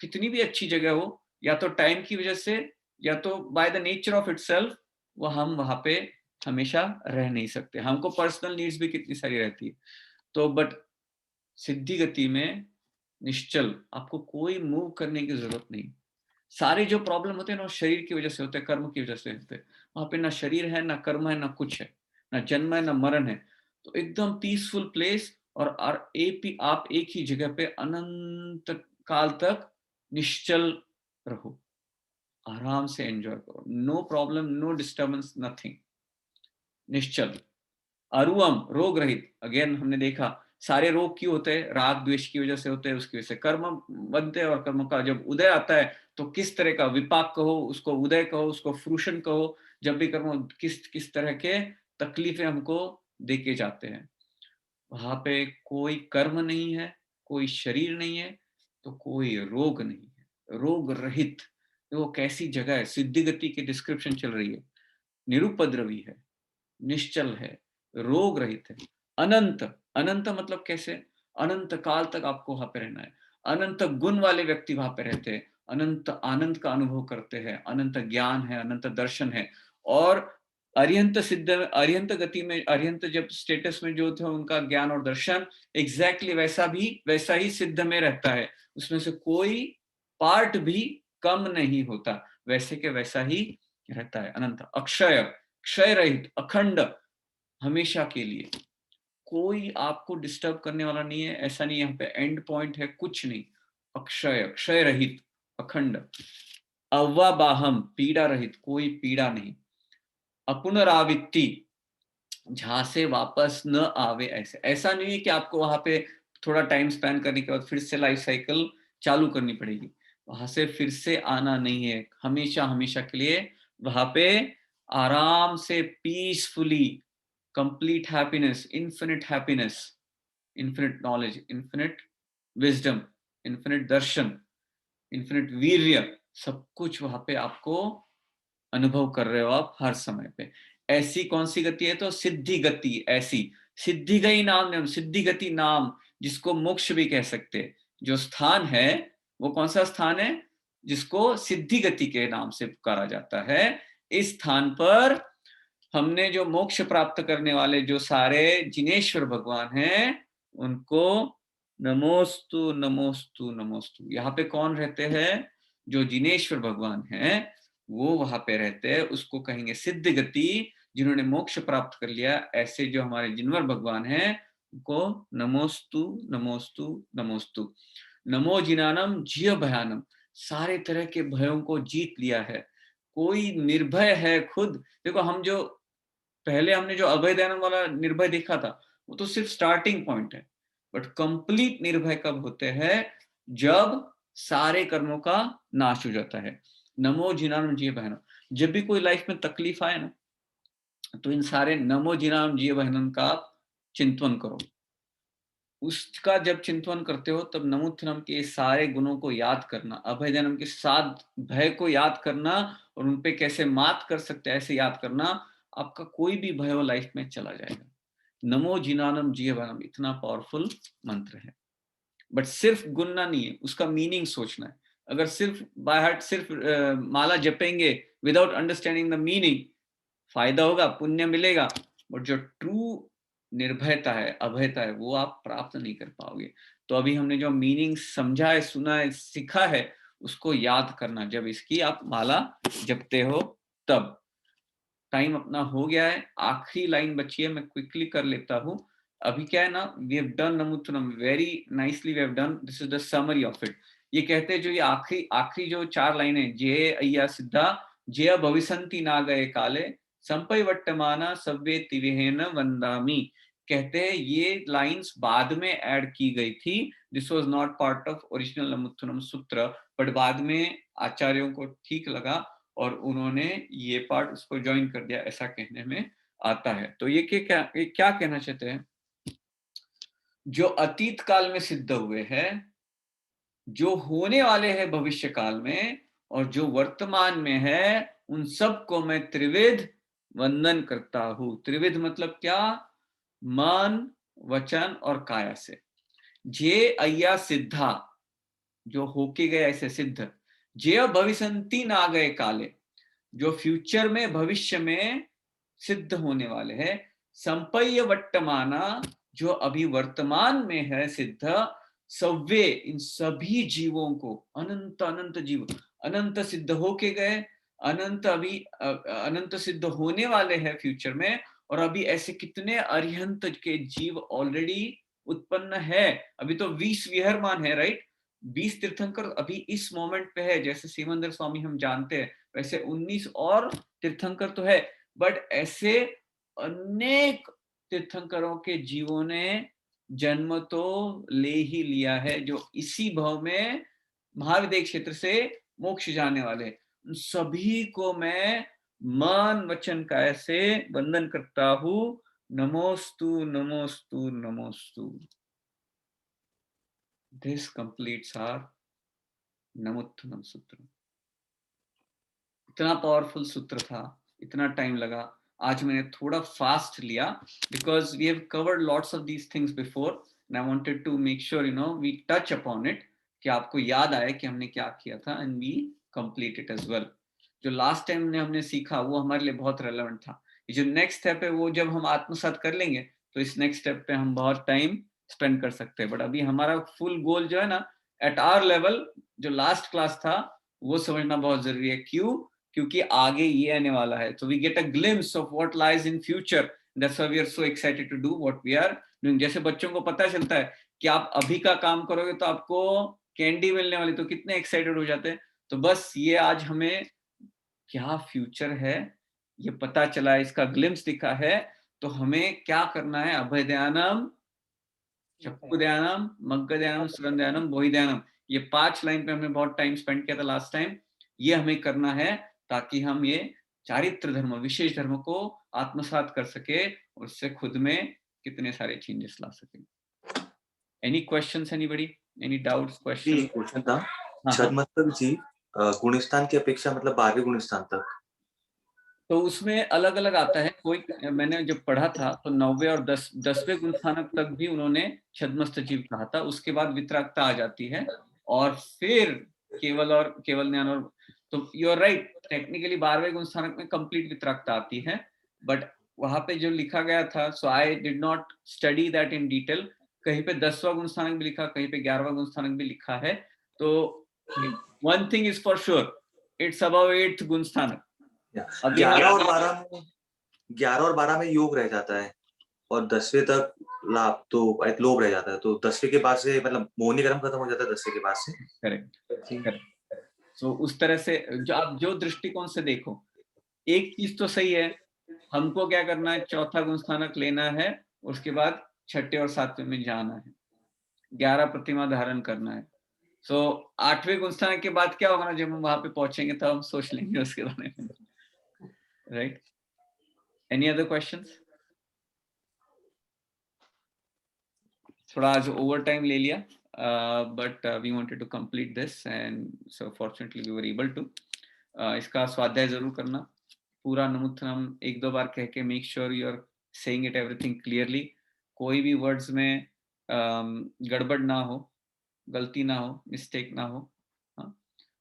कितनी भी अच्छी जगह हो, या तो टाइम की वजह से या तो by the nature of itself वो हम वहां पे हमेशा रह नहीं सकते। हमको पर्सनल नीड्स भी कितनी सारी रहती है। तो बट सिद्धि गति में निश्चल, आपको कोई मूव करने की जरूरत नहीं। सारे जो प्रॉब्लम होते हैं ना, शरीर की वजह से होते हैं, कर्म की वजह से होते हैं। वहां पे ना शरीर है, ना कर्म है, ना कुछ है, ना जन्म है, ना मरण है। तो एकदम पीसफुल प्लेस, और आप एक ही जगह पे अनंत काल तक निश्चल रहो, आराम से एंजॉय करो, no problem, no disturbance, nothing, निश्चल। अरुवम रोग रहित। अगेन हमने देखा सारे रोग क्यों होते हैं, राग द्वेष की वजह से होते हैं, उसकी वजह से कर्म बनते हैं, और कर्म का जब उदय आता है तो किस तरह का विपाक कहो, उसको उदय कहो, उसको फ्रूशन कहो, जब भी कर्म किस किस तरह के तकलीफें हमको देके जाते हैं। वहां पे कोई कर्म नहीं है, कोई शरीर नहीं है, तो कोई रोग नहीं है, रोग रहित। वो कैसी जगह है, सिद्धि गति की डिस्क्रिप्शन चल रही है। निरुपद्रवी है, निश्चल है, रोग रहित है, अनंत। अनंत मतलब कैसे? अनंत काल तक आपको वहां पे रहना है। अनंत गुण वाले व्यक्ति वहां पे रहते हैं, अनंत आनंद का अनुभव करते हैं, अनंत ज्ञान है, अनंत दर्शन है। और अरिहंत सिद्ध, अरिहंत गति में, अरिहंत जब स्टेटस में जो थे उनका ज्ञान और दर्शन एग्जैक्टली वैसा ही सिद्ध में रहता है। उसमें से कोई पार्ट भी कम नहीं होता, वैसे के वैसा ही रहता है। अनंत, अक्षय, क्षय रहित, अखंड, हमेशा के लिए। कोई आपको डिस्टर्ब करने वाला नहीं है, ऐसा नहीं यहाँ पे एंड पॉइंट है, कुछ नहीं। अक्षय, क्षय रहित, अखंड। अव्वाबाहम, पीड़ा रहित, कोई पीड़ा नहीं। अपुनरावृत्ति, जहां से वापस न आवे, ऐसा नहीं है कि आपको वहां पे थोड़ा टाइम स्पेंड करने के बाद फिर से लाइफ साइकिल चालू करनी पड़ेगी। वहां से फिर से आना नहीं है, हमेशा हमेशा के लिए वहां पे आराम से peacefully, complete happiness, infinite knowledge, infinite wisdom, infinite दर्शन, इन्फिनिट वीर्य, सब कुछ वहां पे आपको अनुभव कर रहे हो आप हर समय पे। ऐसी कौन सी गति है? तो सिद्धि गति। ऐसी सिद्धि गई नाम, सिद्धि गति नाम, जिसको मोक्ष भी कह सकते हैं। जो स्थान है वो कौन सा स्थान है? जिसको सिद्धि गति के नाम से पुकारा जाता है। इस स्थान पर हमने जो मोक्ष प्राप्त करने वाले जो सारे जिनेश्वर भगवान हैं, उनको नमोस्तु नमोस्तु नमोस्तु। यहाँ पे कौन रहते हैं? जो जिनेश्वर भगवान हैं वो वहां पे रहते हैं, उसको कहेंगे सिद्ध गति। जिन्होंने मोक्ष प्राप्त कर लिया, ऐसे जो हमारे जिनवर भगवान हैं उनको नमोस्तु नमोस्तु नमोस्तु। नमो जिनानम जिय भयानम, सारे तरह के भयों को जीत लिया है, कोई निर्भय है खुद। देखो, हम जो पहले हमने जो अभय दयानंद वाला निर्भय देखा था, वो तो सिर्फ स्टार्टिंग पॉइंट है, बट कंप्लीट निर्भय कब होते हैं? जब सारे कर्मों का नाश हो जाता है। नमो जिनानम जिय बहनम, जब भी कोई लाइफ में तकलीफ आए ना, तो इन सारे नमो जिनानम जिय बहनम का आप चिंतन करो। उसका जब चिंतन करते हो तब नमोत्थनम के सारे गुणों को याद करना, अभय दयानम के 7 भय को याद करना और उन पे कैसे मात कर सकते हैं ऐसे याद करना, आपका कोई भी भय लाइफ में चला जाएगा। नमो जिनानम जिय बहनम इतना पावरफुल मंत्र है। बट सिर्फ गुनना नहीं है, उसका मीनिंग सोचना है। अगर सिर्फ बाय हार्ट सिर्फ माला जपेंगे विदाउट अंडरस्टैंडिंग द मीनिंग, फायदा होगा, पुण्य मिलेगा, बट जो ट्रू निर्भयता है, अभयता है, वो आप प्राप्त नहीं कर पाओगे। तो अभी हमने जो मीनिंग समझा है, सुना है, सीखा है, उसको याद करना जब इसकी आप माला जपते हो तब। टाइम अपना हो गया है, आखिरी लाइन बची है, मैं क्विकली कर लेता हूं। अभी क्या है ना, वी हैव डन नमोत्तनम very nicely, we have done, this is the summary of it. ये कहते हैं जो ये आखिरी जो 4 लाइनें, जे अय्या सिद्धा जय भविसंति ना गए काले संपय वट्टमाना सव्वे तिवेहेन वंदामी। कहते हैं ये लाइंस बाद में ऐड की गई थी, this was not part of original नमोत्तनम सूत्र, बट बाद में आचार्यों को ठीक लगा और उन्होंने ये पार्ट उसको ज्वाइन कर दिया, ऐसा कहने में आता है। तो ये क्या कहना चाहते हैं? जो अतीत काल में सिद्ध हुए हैं, जो होने वाले हैं भविष्य काल में, और जो वर्तमान में है, उन सब को मैं त्रिविध वंदन करता हूं। त्रिविध मतलब क्या? मन, वचन और काया से। जे अय्या सिद्धा, जो होके गए ऐसे सिद्ध। जे भविसंति ना गए काले, जो फ्यूचर में, भविष्य में सिद्ध होने वाले हैं। संपय्य वट्टमाना, जो अभी वर्तमान में है सिद्ध। सव्वे, इन सभी जीवों को, अनंत अनंत जीव, अनंत सिद्ध होके गए, अनंत अभी अनंत सिद्ध होने वाले हैं फ्यूचर में, और अभी ऐसे कितने अरिहंत के जीव ऑलरेडी उत्पन्न है। अभी तो 20 विहरमान है, राइट? 20 तीर्थंकर अभी इस मोमेंट पे है, जैसे सिमंदर स्वामी हम जानते हैं, वैसे 19 और तीर्थंकर तो है, बट ऐसे अनेक तीर्थंकरों के जीवों ने जन्म तो ले ही लिया है, जो इसी भव में महाविद्य क्षेत्र से मोक्ष जाने वाले। उन सभी को मैं मन वचन काया से वंदन करता हूं। नमोस्तु नमोस्तु नमोस्तु। दिस कंप्लीट्स आवर नमोत्तनम सूत्र। इतना पावरफुल सूत्र था, इतना टाइम लगा। आज मैंने थोड़ा फास्ट लिया because we have covered lots of these things before and I wanted to make sure we touch upon it, कि आपको याद आए कि हमने क्या किया था, and we complete it as well. जो लास्ट टाइम हमने सीखा वो हमारे लिए बहुत रेलेवेंट था। ये जो नेक्स्ट स्टेप है वो जब हम आत्मसात कर लेंगे तो इस नेक्स्ट स्टेप पे हम बहुत टाइम स्पेंड कर सकते हैं। बट अभी हमारा फुल गोल जो है ना, एट आवर लेवल, जो लास्ट क्लास था वो समझना बहुत जरूरी है। क्यों? क्योंकि आगे ये आने वाला है। So we get a glimpse of what lies in future. That's why we are so excited to do what we are doing. जैसे बच्चों को पता चलता है कि आप अभी का काम करोगे तो आपको कैंडी मिलने वाली, तो कितने एक्साइटेड हो जाते हैं। तो बस ये आज हमें क्या फ्यूचर है ये पता चला है, इसका ग्लिम्स दिखा है, तो हमें क्या करना है? अभय दयानम, चक्कु दयानम, मग्ग दयानम, सुरन दयानम, बोहि दयानम, ये 5 लाइन पे हमने बहुत टाइम स्पेंड किया था लास्ट टाइम। ये हमें करना है ताकि हम ये चारित्र धर्म, विशेष धर्म को आत्मसात कर सके और उससे खुद में कितने सारे चेंजेस ला सके। Any questions anybody? Any doubts, question? Question था छदमस्तक जी, गुणस्थान की अपेक्षा मतलब 12वें गुणस्थान तक। तो उसमें अलग-अलग आता है, कोई मैंने जब पढ़ा था तो 9वें और 10वें गुणस्थानक तक भी उन्होंने छद्मस्त जीव कहा था, उसके बाद वितरागता आ जाती है और फिर केवल ज्ञान और तो यू आर राइट, टेक्निकली 12वें गुणस्थानक में कंप्लीट वितरागता आती है, बट वहाँ पे जो लिखा गया था, so I did not study that in detail, कहीं पे 10वां गुणस्थानक भी लिखा, कहीं पे 11वां गुणस्थानक भी लिखा है, तो one thing is for sure, it's about 8th गुणस्थानक। 11 और 12 में योग रह जाता है और 10वें तक लाभ तो लोभ रह जाता है, तो 10वें के बाद से मतलब मोहनी कर्म खत्म हो जाता है 10वें के बाद से। करेक्ट। सो उस तरह से जो आप जो दृष्टिकोण से देखो, एक चीज तो सही है, हमको क्या करना है, चौथा गुणस्थानक लेना है, उसके बाद छठे और 7वें में जाना है, 11 प्रतिमा धारण करना है। सो 8वें गुणस्थानक के बाद क्या होगा ना, जब हम वहां पे पहुंचेंगे तब हम सोच लेंगे उसके बारे में, राइट? Any other questions? थोड़ा आज ओवर टाइम ले लिया, but we wanted to complete this and so fortunately we were able to. इसका स्वाध्याय जरूर करना, पूरा नमोत्थनम 1-2 बार कह के make sure you are saying it everything clearly, कोई भी वर्ड्स में गड़बड़ ना हो, गलती ना हो, मिस्टेक ना हो, हाँ?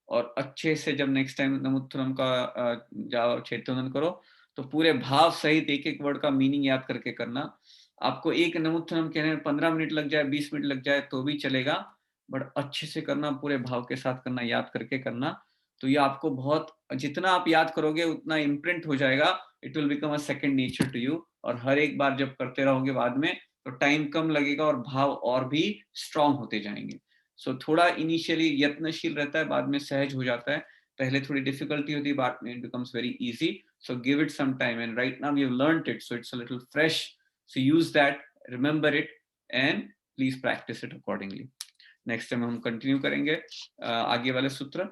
और अच्छे से जब नेक्स्ट टाइम नमोत्थनम का जाओ चैतन्य करो तो पूरे भाव सहित एक-एक वर्ड का मीनिंग याद करके करना। आपको एक नमोत्थनम कहने में 15 मिनट लग जाए, 20 मिनट लग जाए तो भी चलेगा, बट अच्छे से करना, पूरे भाव के साथ करना, याद करके करना, तो ये आपको बहुत, जितना आप याद करोगे उतना इम्प्रिंट हो जाएगा, it will become a second nature to you, और हर एक बार जब करते रहोगे बाद में तो टाइम कम लगेगा और भाव और भी स्ट्रांग होते जाएंगे। सो थोड़ा इनिशियली यत्नशील रहता है, बाद में सहज हो जाता है, पहले थोड़ी डिफिकल्टी होती है, बाद में it becomes very easy. So give it some time and right now you have learned it, so it's a little fresh, so use that, remember it and please practice it accordingly. next time हम कंटिन्यू करेंगे आगे वाले सूत्र,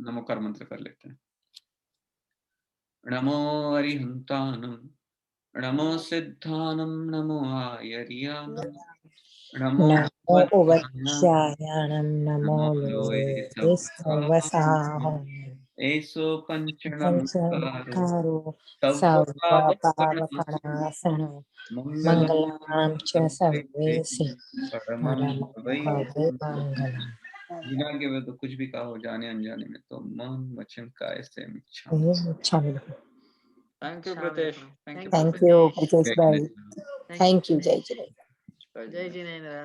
नमोकार मंत्र कर लेते हैं। नमो अरिहंतानम, नमो सिद्धानम, नमो आयर्यानम, नमो वत्स्यायणं नमो लोके सर्वसाहं एसो पंचनमस्कारो पंचकारो सर्वपावपणासनो मंगलां च सर्वेसि परमं भवै परमं मंगलम्। बिना के वे तो कुछ भी कहा हो, जाने अनजाने में, तो मन वचन काय से मिच्छा। Thank you, Pritesh. Thank you, Pritesh bhai. Thank you, Jai Jai. Jai Jinendra.